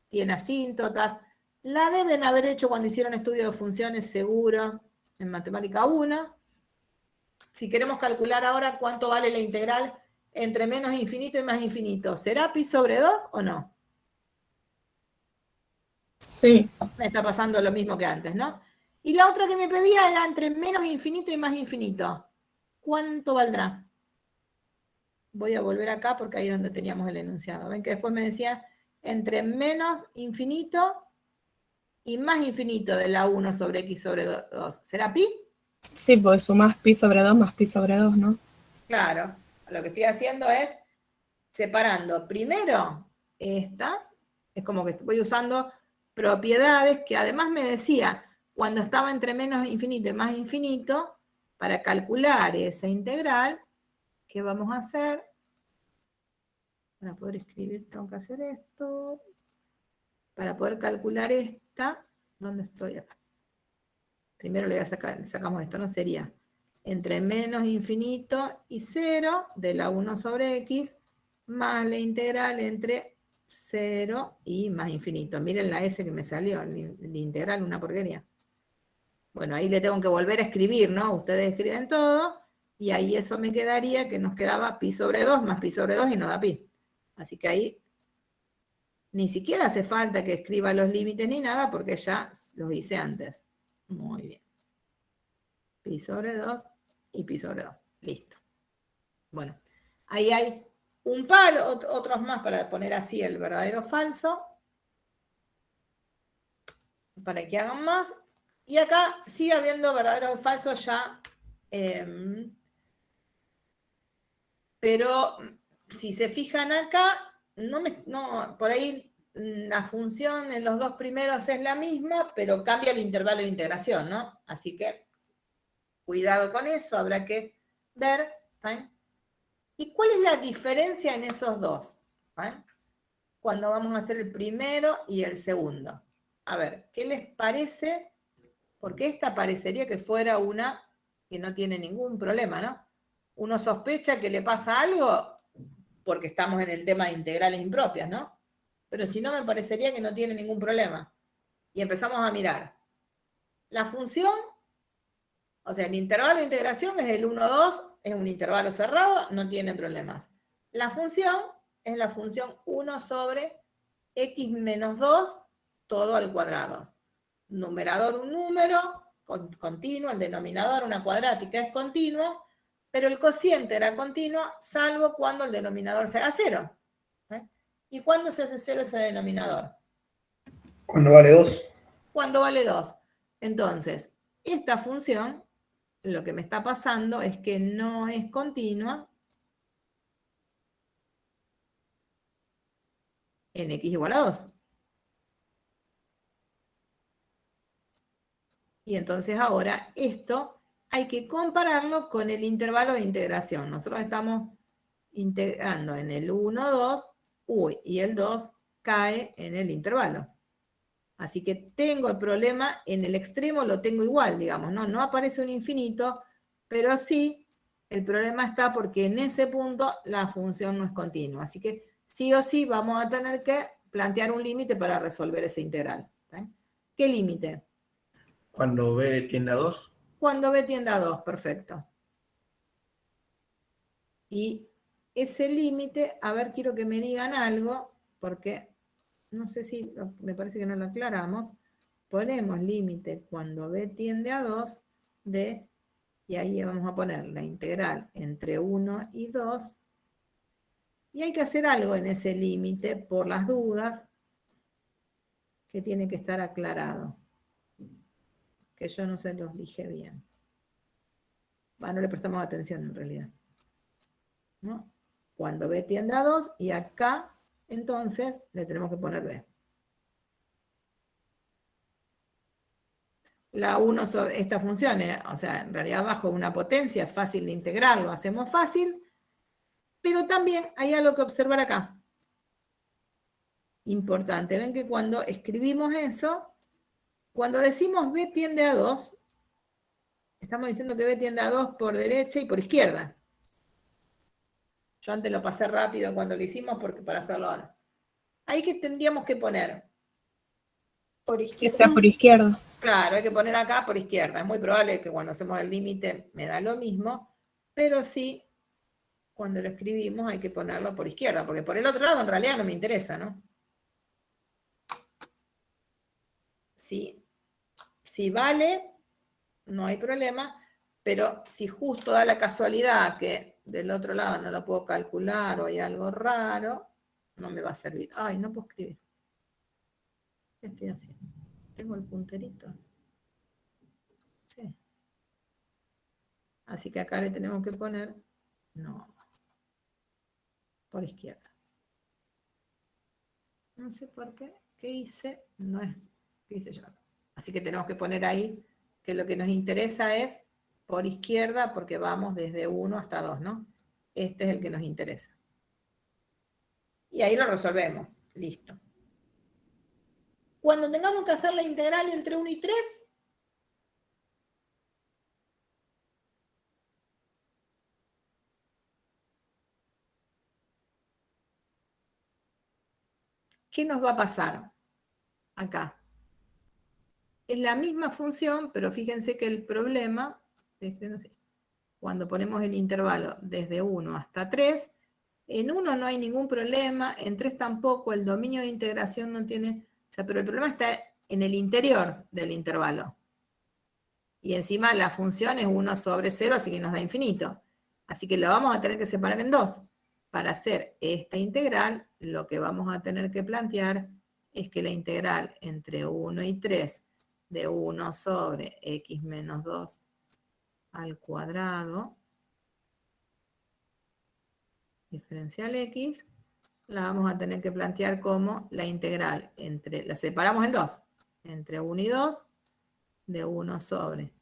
tiene asíntotas, la deben haber hecho cuando hicieron estudio de funciones seguro en Matemática 1. Si queremos calcular ahora cuánto vale la integral entre menos infinito y más infinito, ¿será pi sobre 2 o no? Sí. Me está pasando lo mismo que antes, ¿no? Y la otra que me pedía era entre menos infinito y más infinito. ¿Cuánto valdrá? Voy a volver acá porque ahí es donde teníamos el enunciado. Ven que después me decía entre menos infinito y más infinito de la 1 sobre x sobre 2. ¿Será pi? Sí, pues sumás pi sobre 2 más pi sobre 2, ¿no? Claro. Lo que estoy haciendo es separando primero esta. Es como que voy usando propiedades que además me decía, cuando estaba entre menos infinito y más infinito, para calcular esa integral, ¿qué vamos a hacer? Para poder escribir tengo que hacer esto. Para poder calcular esta, ¿dónde estoy acá? Primero le sacamos esto, ¿no? Sería entre menos infinito y 0 de la 1 sobre x más la integral entre 0 y más infinito. Miren la S que me salió, la integral, una porquería. Bueno, ahí le tengo que volver a escribir, ¿no? Ustedes escriben todo y ahí eso me quedaría que nos quedaba pi sobre 2 más pi sobre 2 y no da pi. Así que ahí ni siquiera hace falta que escriba los límites ni nada porque ya los hice antes. Muy bien. Pi sobre 2 y pi sobre 2. Listo. Bueno, ahí hay un par, otros más para poner así el verdadero o falso. Para que hagan más. Y acá sigue habiendo verdadero o falso ya. Pero si se fijan acá, por ahí la función en los dos primeros es la misma, pero cambia el intervalo de integración, ¿no? Así que cuidado con eso, habrá que ver. ¿Saben? ¿Y cuál es la diferencia en esos dos? ¿Saben? Cuando vamos a hacer el primero y el segundo. A ver, ¿qué les parece? Porque esta parecería que fuera una que no tiene ningún problema, ¿no? Uno sospecha que le pasa algo porque estamos en el tema de integrales impropias, ¿no? Pero si no, me parecería que no tiene ningún problema. Y empezamos a mirar. La función, o sea, el intervalo de integración es el 1, 2, es un intervalo cerrado, no tiene problemas. La función es la función 1 sobre x menos 2, todo al cuadrado. Numerador un número continuo, el denominador una cuadrática es continuo, pero el cociente era continuo, salvo cuando el denominador se haga 0. ¿Y cuándo se hace 0 ese denominador? Cuando vale 2. Cuando vale 2. Entonces, esta función, lo que me está pasando es que no es continua en x igual a 2. Y entonces ahora esto hay que compararlo con el intervalo de integración. Nosotros estamos integrando en el 1, 2, y el 2 cae en el intervalo. Así que tengo el problema, en el extremo lo tengo igual, digamos, ¿no? No aparece un infinito, pero sí, el problema está porque en ese punto la función no es continua. Así que sí o sí vamos a tener que plantear un límite para resolver ese integral. ¿Sí? ¿Qué límite? Cuando b tiende a 2. Cuando b tiende a 2, perfecto. Y ese límite, a ver, quiero que me digan algo, porque no sé si, me parece que no lo aclaramos. Ponemos límite cuando b tiende a 2 de, y ahí vamos a poner la integral entre 1 y 2. Y hay que hacer algo en ese límite por las dudas, que tiene que estar aclarado. Que yo no se los dije bien. Bueno, no le prestamos atención en realidad. ¿No? Cuando b tiende a 2 y acá, entonces, le tenemos que poner b. La 1 sobre esta función, o sea, en realidad bajo una potencia, es fácil de integrar, lo hacemos fácil, pero también hay algo que observar acá. Importante, ven que cuando escribimos eso, cuando decimos b tiende a 2, estamos diciendo que b tiende a 2 por derecha y por izquierda. Yo antes lo pasé rápido cuando lo hicimos porque para hacerlo ahora. Ahí que tendríamos que poner. Por izquierda. Que sea por izquierda. Claro, hay que poner acá por izquierda. Es muy probable que cuando hacemos el límite me da lo mismo, pero sí, cuando lo escribimos hay que ponerlo por izquierda, porque por el otro lado en realidad no me interesa, ¿no? Si vale, no hay problema, pero si justo da la casualidad que del otro lado no lo puedo calcular o hay algo raro, no me va a servir. Ay, no puedo escribir. ¿Qué estoy haciendo? Tengo el punterito. Sí. Así que acá le tenemos que poner, no, por izquierda. No sé por qué. ¿Qué hice? No es, ¿qué hice yo? Así que tenemos que poner ahí que lo que nos interesa es por izquierda porque vamos desde 1 hasta 2, ¿no? Este es el que nos interesa. Y ahí lo resolvemos. Listo. Cuando tengamos que hacer la integral entre 1 y 3, ¿qué nos va a pasar acá? Es la misma función, pero fíjense que el problema, cuando ponemos el intervalo desde 1 hasta 3, en 1 no hay ningún problema, en 3 tampoco, el dominio de integración no tiene, o sea, pero el problema está en el interior del intervalo. Y encima la función es 1 sobre 0, así que nos da infinito. Así que lo vamos a tener que separar en 2. Para hacer esta integral, lo que vamos a tener que plantear es que la integral entre 1 y 3 de 1 sobre x menos 2 al cuadrado diferencial x, la vamos a tener que plantear como la integral entre, la separamos en 2, entre 1 y 2, de 1 sobre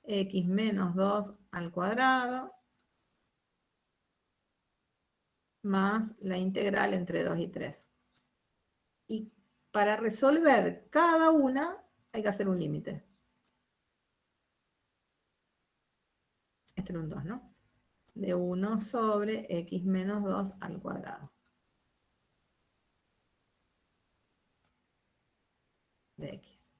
x menos 2 al cuadrado, más la integral entre 2 y 3. Y para resolver cada una hay que hacer un límite. Este era un 2, ¿no? De 1 sobre x menos 2 al cuadrado. De x.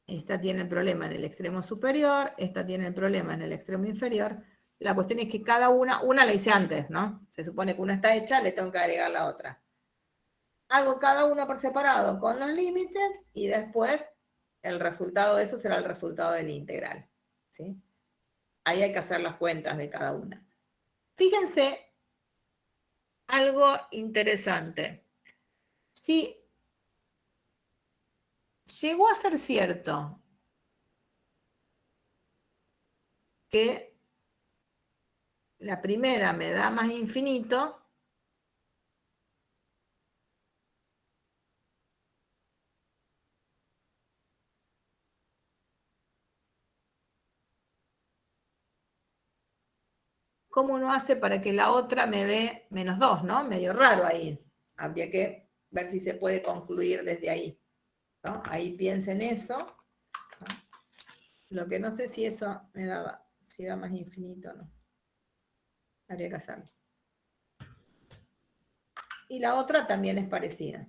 Esta tiene el problema en el extremo superior, esta tiene el problema en el extremo inferior. La cuestión es que cada una la hice antes, ¿no? Se supone que una está hecha, le tengo que agregar la otra. Hago cada una por separado con los límites y después el resultado de eso será el resultado de la integral, ¿sí? Ahí hay que hacer las cuentas de cada una. Fíjense algo interesante. Si llegó a ser cierto que la primera me da más infinito, ¿cómo uno hace para que la otra me dé menos 2, ¿no? Medio raro ahí. Habría que ver si se puede concluir desde ahí, ¿no? Ahí piensen eso, ¿no? Lo que no sé si eso me daba, si da más infinito o no. Habría que hacerlo. Y la otra también es parecida.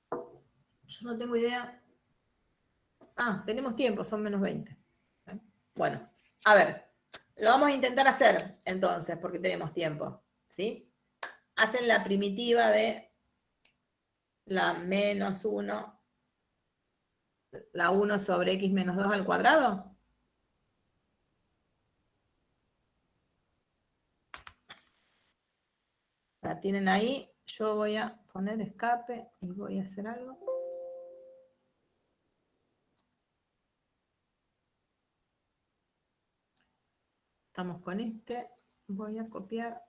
Yo no tengo idea. Ah, tenemos tiempo, son menos 20. Bueno, a ver, lo vamos a intentar hacer entonces, porque tenemos tiempo, ¿sí? Hacen la primitiva de la menos 1, la 1 sobre x menos 2 al cuadrado. La tienen ahí, yo voy a poner escape y voy a hacer algo. Estamos con este, voy a copiar.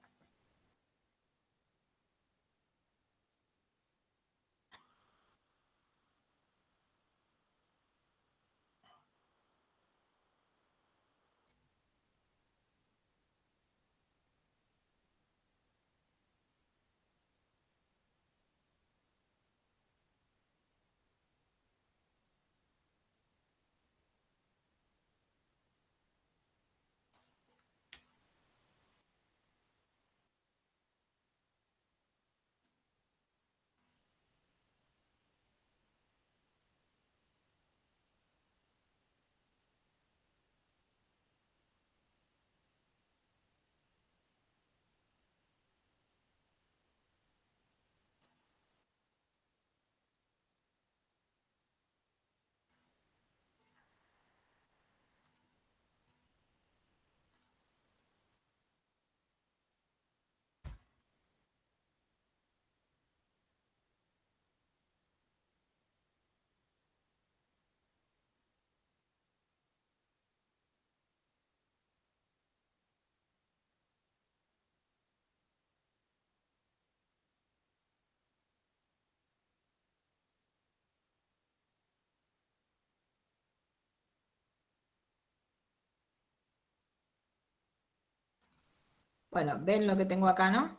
Bueno, ven lo que tengo acá, ¿no?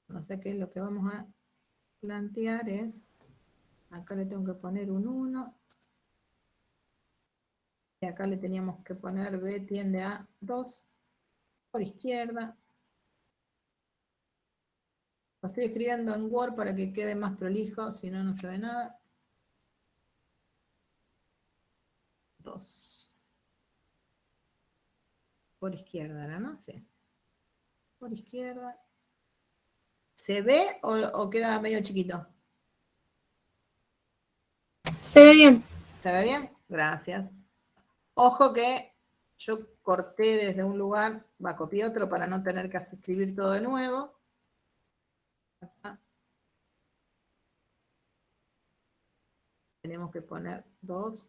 No sé qué es lo que vamos a plantear es, acá le tengo que poner un 1, y acá le teníamos que poner B tiende a 2, por izquierda. Lo estoy escribiendo en Word para que quede más prolijo, si no, no se ve nada. 2. Por izquierda, ¿no? Sí. Por izquierda. ¿Se ve o queda medio chiquito? Se ve bien. ¿Se ve bien? Gracias. Ojo que yo corté desde un lugar, copié otro para no tener que escribir todo de nuevo. Acá. Tenemos que poner 2.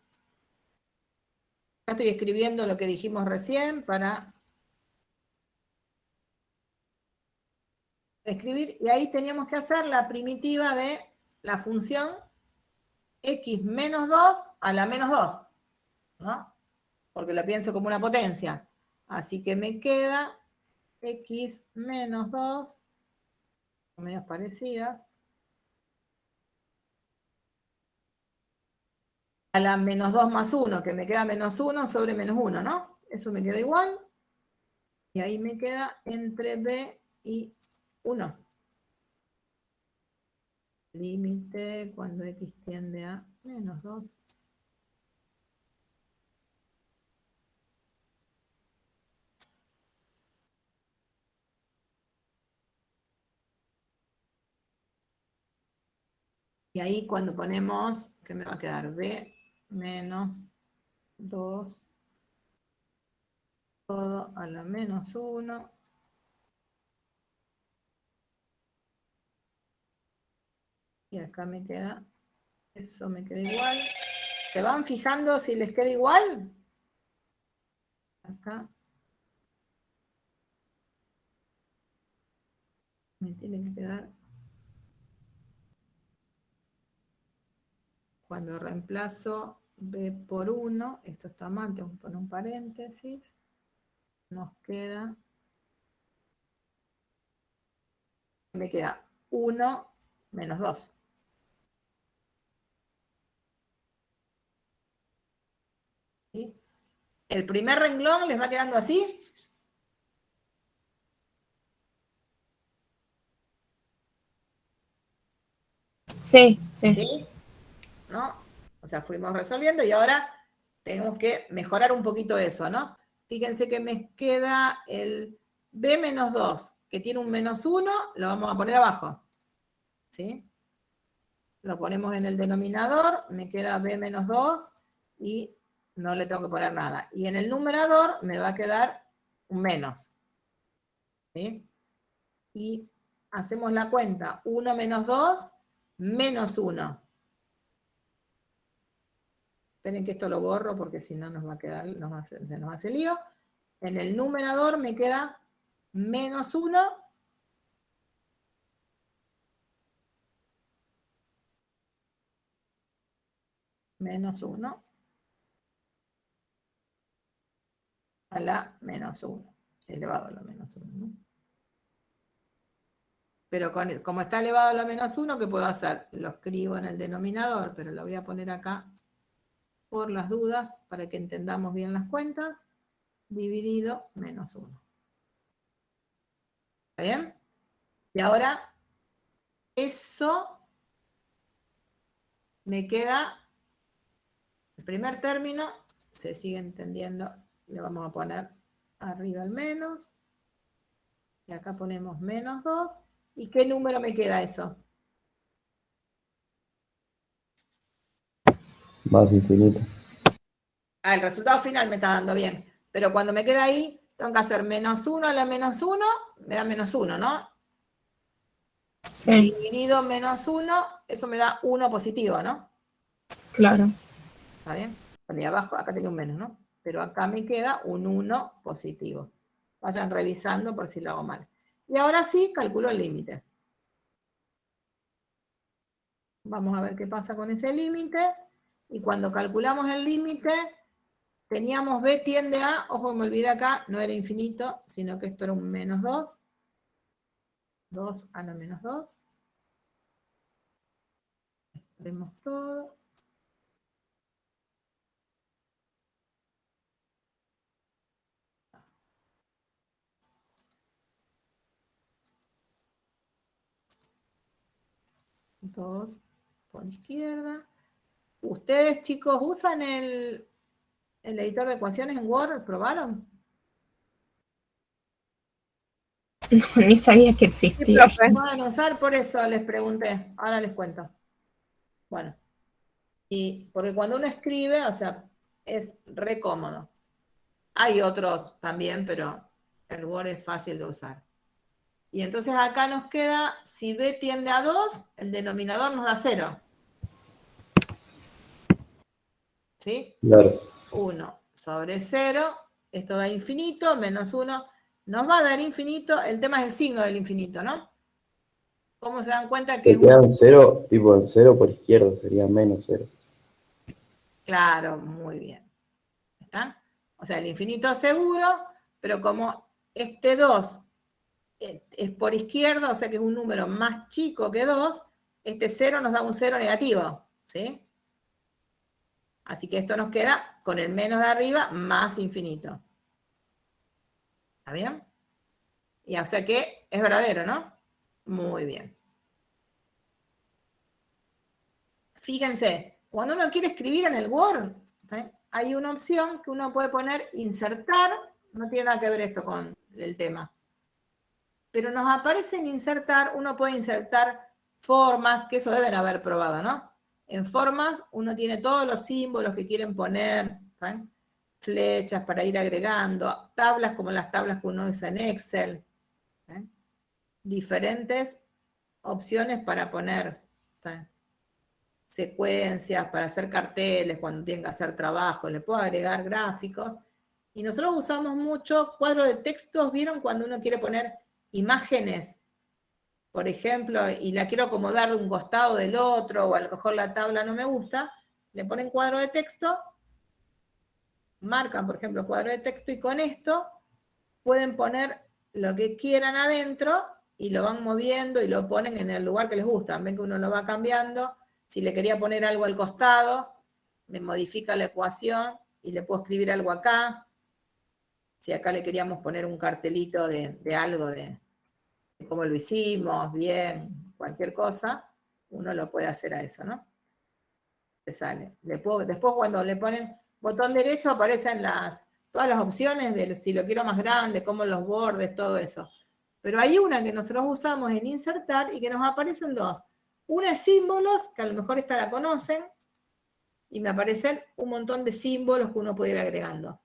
Acá estoy escribiendo lo que dijimos recién para escribir, y ahí teníamos que hacer la primitiva de la función x menos 2 a la menos 2, ¿no? Porque la pienso como una potencia. Así que me queda x menos 2, medios parecidas, a la menos 2 más 1, que me queda menos 1 sobre menos 1, ¿no? Eso me queda igual. Y ahí me queda entre b y 1. Límite cuando x tiende a menos 2. Y ahí cuando ponemos, ¿qué me va a quedar? B menos 2, todo a la menos 1. Y acá me queda, eso me queda igual. ¿Se van fijando si les queda igual? Acá. Me tiene que quedar. Cuando reemplazo B por 1, esto está mal, tengo que poner un paréntesis. Nos queda, me queda 1 menos 2. ¿Sí? El primer renglón les va quedando así. Sí, sí. ¿Sí? ¿No? O sea, fuimos resolviendo y ahora tenemos que mejorar un poquito eso, ¿no? Fíjense que me queda el B menos 2, que tiene un menos 1, lo vamos a poner abajo. ¿Sí? Lo ponemos en el denominador, me queda B menos 2 y no le tengo que poner nada. Y en el numerador me va a quedar un menos. ¿Sí? Y hacemos la cuenta, 1 menos 2, menos 1. Esperen que esto lo borro porque si no nos va a quedar, se nos hace lío. En el numerador me queda menos 1 menos 1 a la menos 1, elevado a la menos 1, ¿no? Pero como está elevado a la menos 1, ¿qué puedo hacer? Lo escribo en el denominador, pero lo voy a poner acá por las dudas, para que entendamos bien las cuentas, dividido menos 1. ¿Está bien? Y ahora, eso me queda, el primer término, se sigue entendiendo, le vamos a poner arriba el menos, y acá ponemos menos 2, ¿y qué número me queda eso? Más infinito. Ah, el resultado final me está dando bien. Pero cuando me queda ahí, tengo que hacer menos 1 a la menos 1, me da menos 1, ¿no? Sí, Dividido menos 1, eso me da 1 positivo, ¿no? claro. ¿Está bien? Bueno, y abajo, acá tenía un menos, ¿no? Pero acá me queda un 1 positivo. Vayan revisando por si lo hago mal. Y ahora sí, calculo el límite. Vamos a ver qué pasa con ese límite. Y cuando calculamos el límite, teníamos B tiende a, ojo, me olvidé acá, no era infinito, sino que esto era un menos 2. 2 a la menos 2. Vemos todo. Dos por izquierda. ¿Ustedes, chicos, usan el editor de ecuaciones en Word? ¿Probaron? No, ni sabía que existía. Sí, profe. Pueden usar, por eso les pregunté. Ahora les cuento. Bueno. Y porque cuando uno escribe, o sea, es re cómodo. Hay otros también, pero el Word es fácil de usar. Y entonces acá nos queda, si B tiende a 2, el denominador nos da 0. ¿Sí? Claro. 1 sobre 0, esto da infinito, menos 1, nos va a dar infinito, el tema es el signo del infinito, ¿no? ¿Cómo se dan cuenta que Te quedan 0, tipo el 0 por izquierda, sería menos 0. Claro, muy bien. ¿Está? O sea, el infinito seguro, pero como este 2 es por izquierda, o sea que es un número más chico que 2, este 0 nos da un 0 negativo, ¿sí? Así que esto nos queda con el menos de arriba más infinito. ¿Está bien? Y o sea que es verdadero, ¿no? Muy bien. Fíjense, cuando uno quiere escribir en el Word, ¿sí? Hay una opción que uno puede poner insertar, no tiene nada que ver esto con el tema. Pero nos aparece en insertar, uno puede insertar formas, que eso deben haber probado, ¿no? En formas uno tiene todos los símbolos que quieren poner, ¿sí? Flechas para ir agregando, tablas como las tablas que uno usa en Excel, ¿sí? Diferentes opciones para poner, ¿sí? Secuencias, para hacer carteles, cuando tienen que hacer trabajo, le puedo agregar gráficos. Y nosotros usamos mucho cuadro de textos, ¿vieron? Cuando uno quiere poner imágenes, por ejemplo, y la quiero acomodar de un costado del otro, o a lo mejor la tabla no me gusta, le ponen cuadro de texto, marcan, por ejemplo, cuadro de texto, y con esto pueden poner lo que quieran adentro, y lo van moviendo, y lo ponen en el lugar que les gusta. Ven que uno lo va cambiando. Si le quería poner algo al costado, me modifica la ecuación, y le puedo escribir algo acá. Si acá le queríamos poner un cartelito de algo, de cómo lo hicimos, bien, cualquier cosa, uno lo puede hacer a eso, ¿no? Te sale. Después cuando le ponen botón derecho aparecen todas las opciones de si lo quiero más grande, cómo los bordes, todo eso. Pero hay una que nosotros usamos en insertar y que nos aparecen dos. Una es símbolos, que a lo mejor esta la conocen, y me aparecen un montón de símbolos que uno puede ir agregando.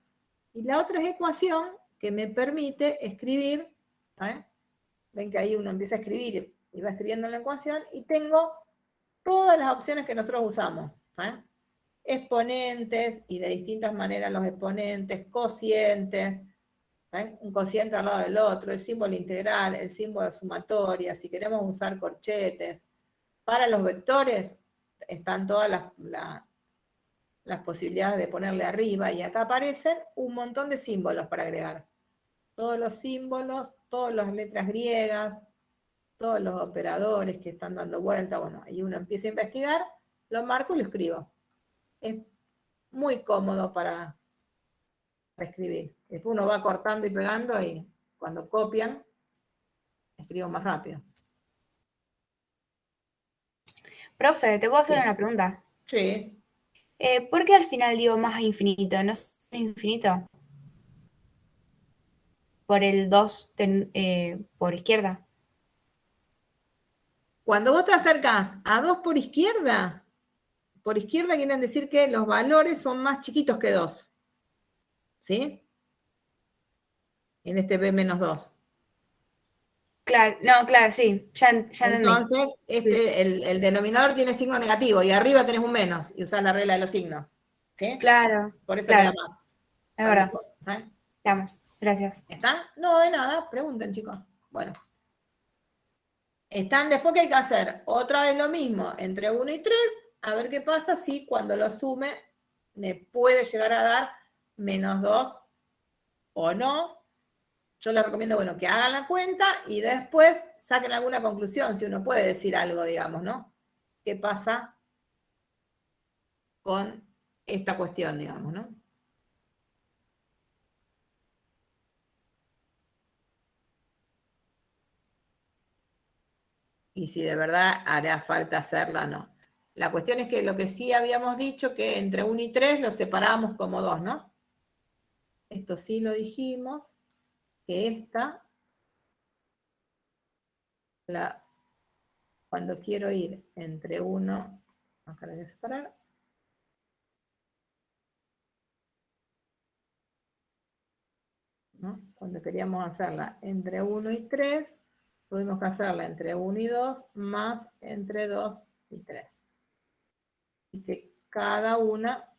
Y la otra es ecuación, que me permite escribir, ¿eh? Ven que ahí uno empieza a escribir y va escribiendo en la ecuación, y tengo todas las opciones que nosotros usamos. Exponentes, y de distintas maneras los exponentes, cocientes, un cociente al lado del otro, el símbolo integral, el símbolo de sumatoria, si queremos usar corchetes. Para los vectores están todas las posibilidades de ponerle arriba, y acá aparecen un montón de símbolos para agregar. Todos los símbolos, todas las letras griegas, todos los operadores que están dando vuelta, bueno, ahí uno empieza a investigar, lo marco y lo escribo. Es muy cómodo para escribir. Después uno va cortando y pegando, y cuando copian, escribo más rápido. Profe, ¿te puedo hacer Sí. una pregunta? Sí. ¿Por qué al final digo más a infinito? ¿No es infinito? Por el 2 por izquierda. Cuando vos te acercás a 2 por izquierda quieren decir que los valores son más chiquitos que 2. ¿Sí? En este B menos 2. Claro, no, claro, sí, ya entendí. Entonces, el denominador tiene signo negativo, y arriba tenés un menos, y usás la regla de los signos. ¿Sí? Claro, Por eso claro. queda más. Es verdad. ¿Eh? Vamos, gracias. ¿Están? No, de nada, pregunten, chicos. Bueno. Están, después que hay que hacer otra vez lo mismo entre 1 y 3, a ver qué pasa si cuando lo sume me puede llegar a dar menos 2 o no. Yo les recomiendo, bueno, que hagan la cuenta y después saquen alguna conclusión, si uno puede decir algo, digamos, ¿no? ¿Qué pasa con esta cuestión, digamos, ¿no? Y si de verdad hará falta hacerla o no. La cuestión es que lo que sí habíamos dicho, que entre 1 y 3 lo separábamos como 2, ¿no? Esto sí lo dijimos, que esta, cuando quiero ir entre 1, acá la voy a separar, ¿no? Cuando queríamos hacerla entre 1 y 3, tuvimos que hacerla entre 1 y 2, más entre 2 y 3. Y que cada una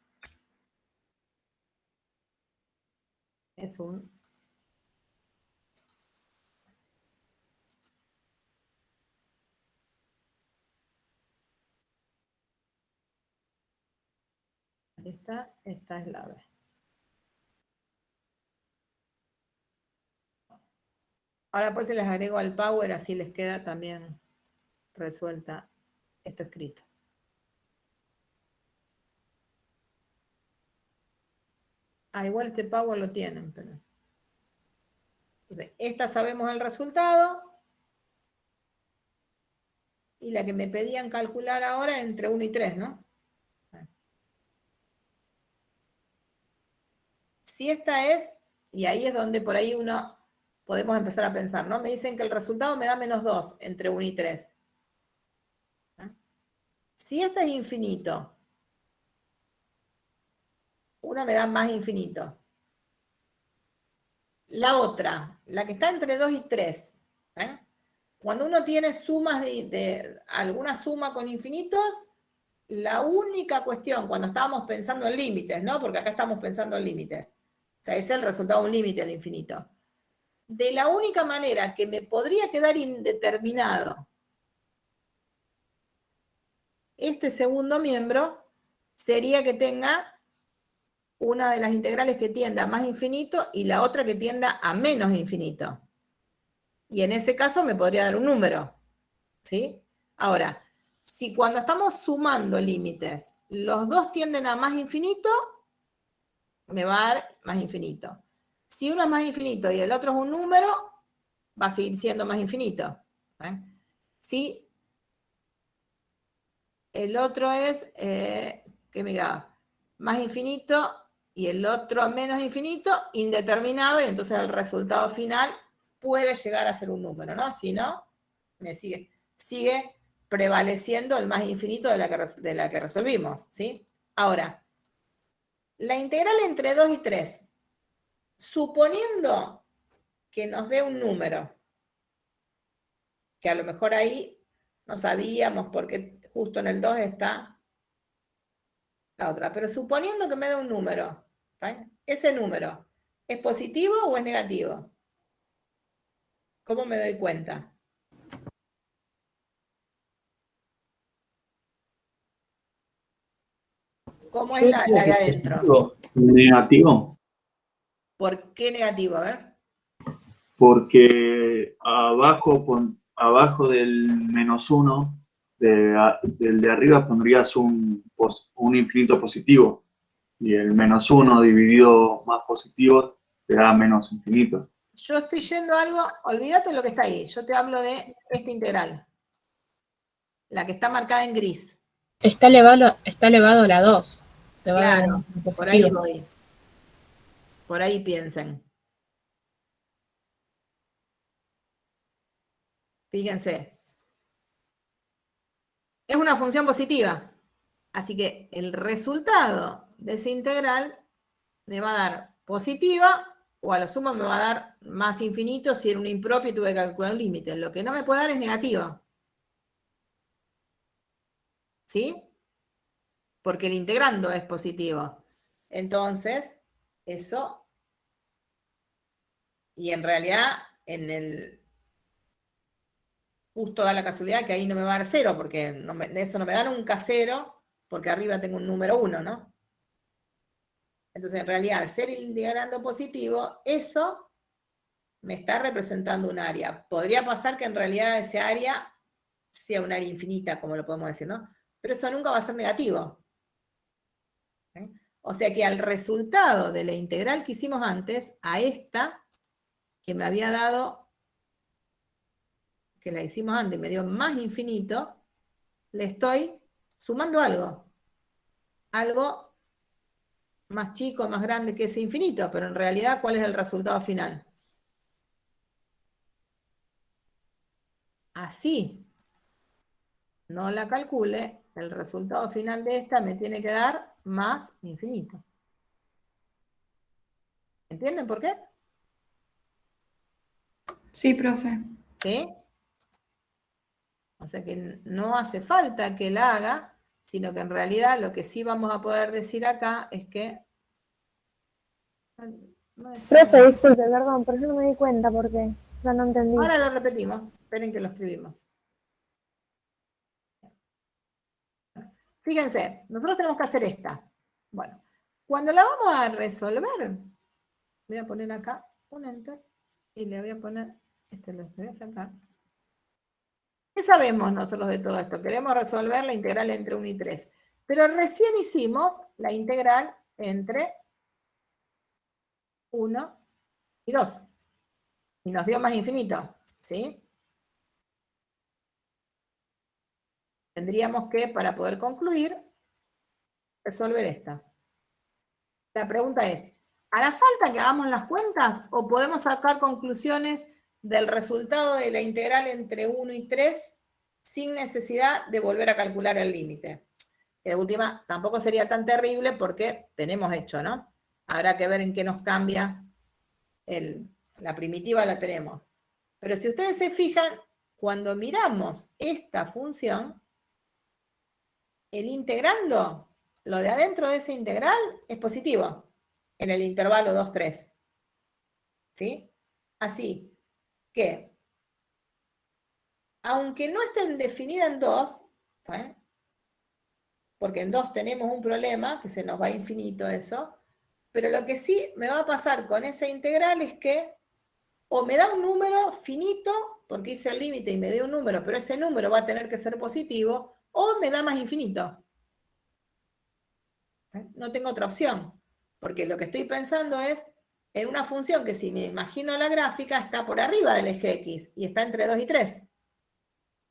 es un... Esta es la B. Ahora pues se les agrego al Power, así les queda también resuelta esto escrito. Igual este Power lo tienen, pero... Entonces, esta sabemos el resultado. Y la que me pedían calcular ahora entre 1 y 3, ¿no? Si esta es, y ahí es donde por ahí uno podemos empezar a pensar, ¿no? Me dicen que el resultado me da menos 2 entre 1 y 3. Si esta es infinito, una me da más infinito. La otra, la que está entre 2 y 3, ¿eh? Cuando uno tiene sumas de alguna suma con infinitos, la única cuestión, cuando estábamos pensando en límites, ¿no? Porque acá estamos pensando en límites. O sea, es el resultado de un límite al infinito. De la única manera que me podría quedar indeterminado este segundo miembro sería que tenga una de las integrales que tienda a más infinito y la otra que tienda a menos infinito. Y en ese caso me podría dar un número, ¿sí? Ahora, si cuando estamos sumando límites, los dos tienden a más infinito, me va a dar más infinito. Si uno es más infinito y el otro es un número, va a seguir siendo más infinito. ¿Eh? Si el otro es, ¿qué me da? Más infinito y el otro menos infinito, indeterminado, y entonces el resultado final puede llegar a ser un número, ¿no? Si no, me sigue prevaleciendo el más infinito de la que resolvimos, ¿sí? Ahora, la integral entre 2 y 3, suponiendo que nos dé un número, que a lo mejor ahí no sabíamos porque justo en el 2 está la otra, pero suponiendo que me dé un número, ¿sí? ¿Ese número es positivo o es negativo? ¿Cómo me doy cuenta? ¿Cómo es la de adentro? Negativo, ¿Por qué negativo? A ver. porque abajo del -1, del de arriba pondrías un infinito positivo. Y el -1 dividido más positivo te da menos infinito. Yo estoy yendo a algo, olvídate de lo que está ahí. Yo te hablo de esta integral. La que está marcada en gris. Está elevado a la 2. Te va a dar Claro, un por ahí positivo. voy. Por ahí piensen. Fíjense. Es una función positiva. Así que el resultado de esa integral me va a dar positiva, o a la suma me va a dar más infinito si era un impropio y tuve que calcular un límite. Lo que no me puede dar es negativo. ¿Sí? Porque el integrando es positivo. Entonces, eso, y en realidad, justo da la casualidad que ahí no me va a dar 0, porque eso no me da nunca 0, porque arriba tengo un número 1, ¿no? Entonces, en realidad, al ser integrando positivo, eso me está representando un área. Podría pasar que en realidad ese área sea un área infinita, como lo podemos decir, ¿no? Pero eso nunca va a ser negativo. ¿Sí? O sea que al resultado de la integral que hicimos antes, a esta, que me había dado, que la hicimos antes, me dio más infinito, le estoy sumando algo. Algo más chico, más grande que ese infinito, pero en realidad, ¿cuál es el resultado final? Así no la calcule, el resultado final de esta me tiene que dar más infinito. ¿Entienden por qué? Sí, profe. ¿Sí? O sea que no hace falta que la haga, sino que en realidad lo que sí vamos a poder decir acá es que... Profe, disculpe, perdón, pero yo no me di cuenta porque ya no entendí. Ahora lo repetimos, esperen que lo escribimos. Fíjense, nosotros tenemos que hacer esta. Bueno, cuando la vamos a resolver, voy a poner acá un enter y le voy a poner, lo voy a sacar. ¿Qué sabemos nosotros de todo esto? Queremos resolver la integral entre 1 y 3, pero recién hicimos la integral entre 1 y 2. Y nos dio más infinito, ¿sí? Tendríamos que, para poder concluir, resolver esta. La pregunta es, ¿hará falta que hagamos las cuentas o podemos sacar conclusiones del resultado de la integral entre 1 y 3 sin necesidad de volver a calcular el límite? Que de última tampoco sería tan terrible porque tenemos hecho, ¿no? Habrá que ver en qué nos cambia la primitiva, la tenemos. Pero si ustedes se fijan, cuando miramos esta función, el integrando, lo de adentro de esa integral es positivo, en el intervalo 2, 3. ¿Sí? Así que, aunque no estén definidas en 2, ¿eh? Porque en 2 tenemos un problema, que se nos va a infinito eso, pero lo que sí me va a pasar con esa integral es que o me da un número finito, porque hice el límite y me dio un número, pero ese número va a tener que ser positivo, o me da más infinito. No tengo otra opción, porque lo que estoy pensando es en una función que si me imagino la gráfica está por arriba del eje X y está entre 2 y 3.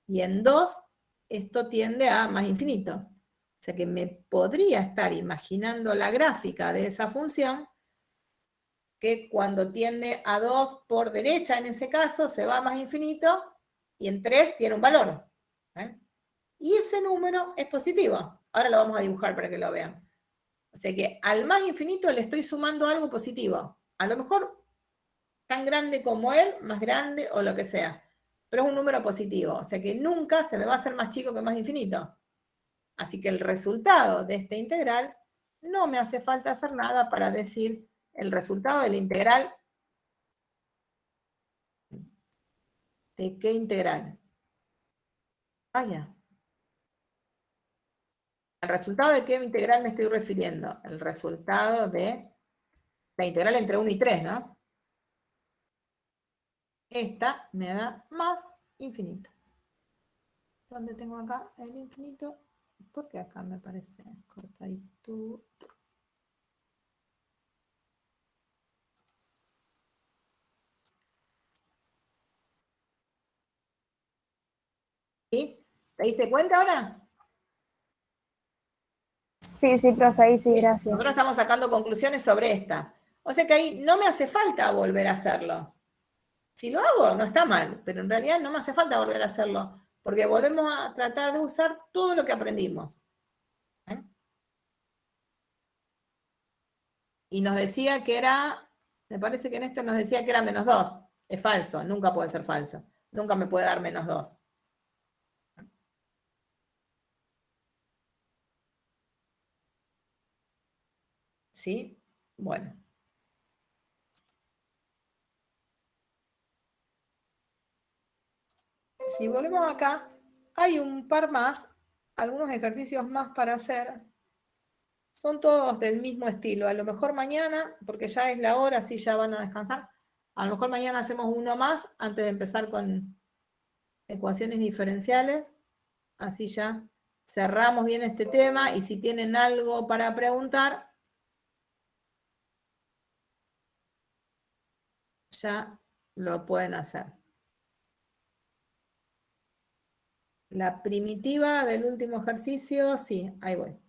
Y en 2 esto tiende a más infinito. O sea que me podría estar imaginando la gráfica de esa función que cuando tiende a 2 por derecha, en ese caso, se va a más infinito, y en 3 tiene un valor. Y ese número es positivo. Ahora lo vamos a dibujar para que lo vean. O sea que al más infinito le estoy sumando algo positivo. A lo mejor tan grande como él, más grande o lo que sea. Pero es un número positivo. O sea que nunca se me va a hacer más chico que más infinito. Así que el resultado de esta integral no me hace falta hacer nada para decir el resultado de la integral. ¿De qué integral? Vaya. ¿Al resultado de qué integral me estoy refiriendo? El resultado de la integral entre 1 y 3, ¿no? Esta me da más infinito. ¿Dónde tengo acá el infinito? ¿Por qué acá me parece cortadito? ¿Sí? ¿Te diste cuenta ahora? Sí, sí, profe, ahí sí, gracias. Nosotros estamos sacando conclusiones sobre esta. O sea que ahí no me hace falta volver a hacerlo. Si lo hago, no está mal, pero en realidad no me hace falta volver a hacerlo, porque volvemos a tratar de usar todo lo que aprendimos. Y nos decía que era, me parece que en este nos decía que era menos 2. Es falso, nunca puede ser falso. Nunca me puede dar menos 2. ¿Sí? Bueno. Si volvemos acá, hay un par más, algunos ejercicios más para hacer. Son todos del mismo estilo. A lo mejor mañana, porque ya es la hora, así ya van a descansar. A lo mejor mañana hacemos uno más antes de empezar con ecuaciones diferenciales. Así ya cerramos bien este tema y si tienen algo para preguntar, ya lo pueden hacer. La primitiva del último ejercicio, sí, ahí voy.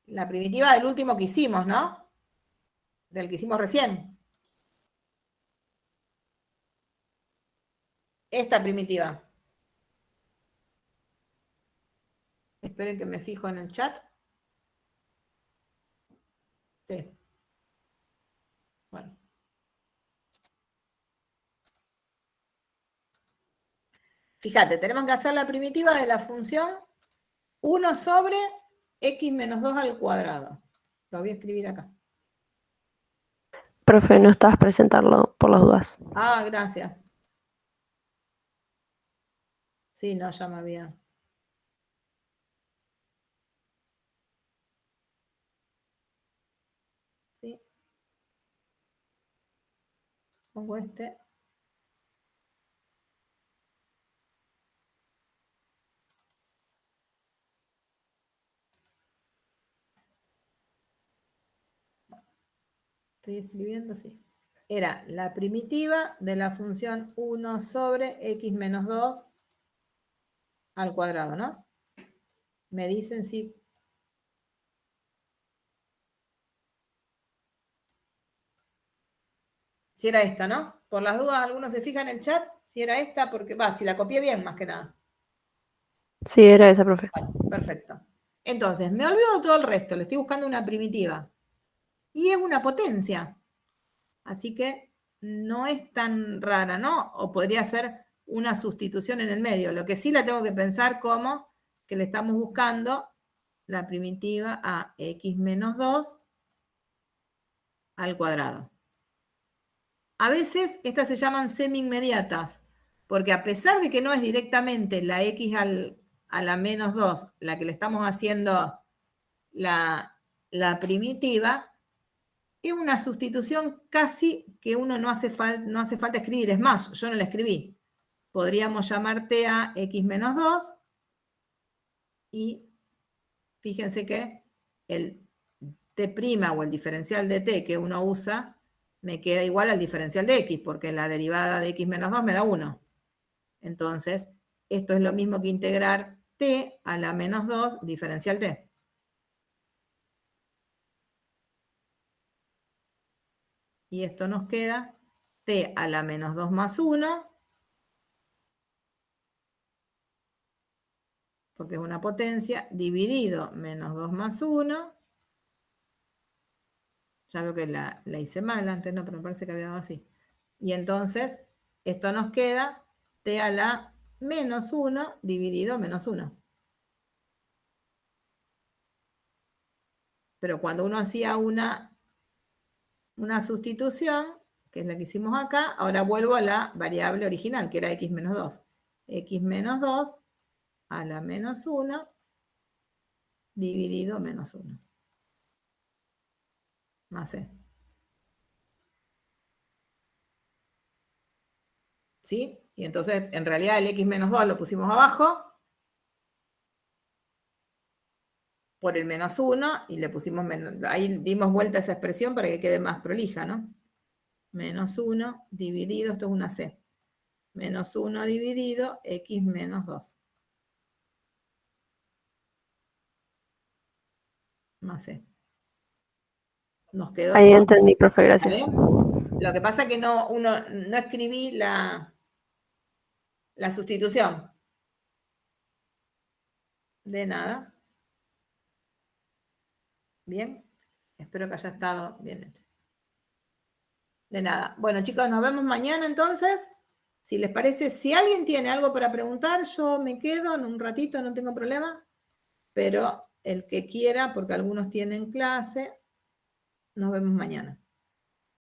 La primitiva del último que hicimos, ¿no? Del que hicimos recién. Esta primitiva. Esperen que me fijo en el chat. Sí. Bueno. Fíjate, tenemos que hacer la primitiva de la función 1 sobre x menos 2 al cuadrado. Lo voy a escribir acá. Profe, no estás presentarlo por las dudas. Ah, gracias. Sí, no, ya me había. Sí. Pongo este. Estoy escribiendo, sí. Era la primitiva de la función 1 sobre x menos 2 al cuadrado, ¿no? Me dicen si... Si era esta, ¿no? Por las dudas, algunos se fijan en el chat si era esta, porque va, si la copié bien, más que nada. Sí, era esa, profe. Bueno, perfecto. Entonces, me olvido de todo el resto, le estoy buscando una primitiva. Y es una potencia. Así que no es tan rara, ¿no? O podría ser una sustitución en el medio. Lo que sí la tengo que pensar como que le estamos buscando la primitiva a x menos 2 al cuadrado. A veces estas se llaman semi-inmediatas, porque a pesar de que no es directamente la x a la menos 2 la que le estamos haciendo la primitiva, es una sustitución casi que uno no hace falta escribir. Es más, yo no la escribí. Podríamos llamar t a x menos 2 y fíjense que el t' o el diferencial de t que uno usa me queda igual al diferencial de x, porque la derivada de x menos 2 me da 1. Entonces, esto es lo mismo que integrar t a la menos 2 diferencial t. Y esto nos queda t a la menos 2 más 1, porque es una potencia, dividido menos 2 más 1. Ya veo que la hice mal antes, no, pero me parece que había dado así. Y entonces, esto nos queda t a la menos 1 dividido menos 1. Pero cuando uno hacía una sustitución, que es la que hicimos acá, ahora vuelvo a la variable original, que era x menos 2. X menos 2 a la menos 1 dividido menos 1. Más c. ¿Sí? Y entonces, en realidad, el x menos 2 lo pusimos abajo por el menos 1 y le pusimos menos. Ahí dimos vuelta a esa expresión para que quede más prolija, ¿no? Menos 1 dividido, esto es una c. Menos 1 dividido x menos 2. Más c. Nos quedó. Ahí entendí, profe, gracias. ¿Vale? Lo que pasa es que no escribí la sustitución. De nada. Bien. Espero que haya estado bien hecho. De nada. Bueno, chicos, nos vemos mañana entonces. Si les parece, si alguien tiene algo para preguntar, yo me quedo en un ratito, no tengo problema. Pero el que quiera, porque algunos tienen clase, nos vemos mañana.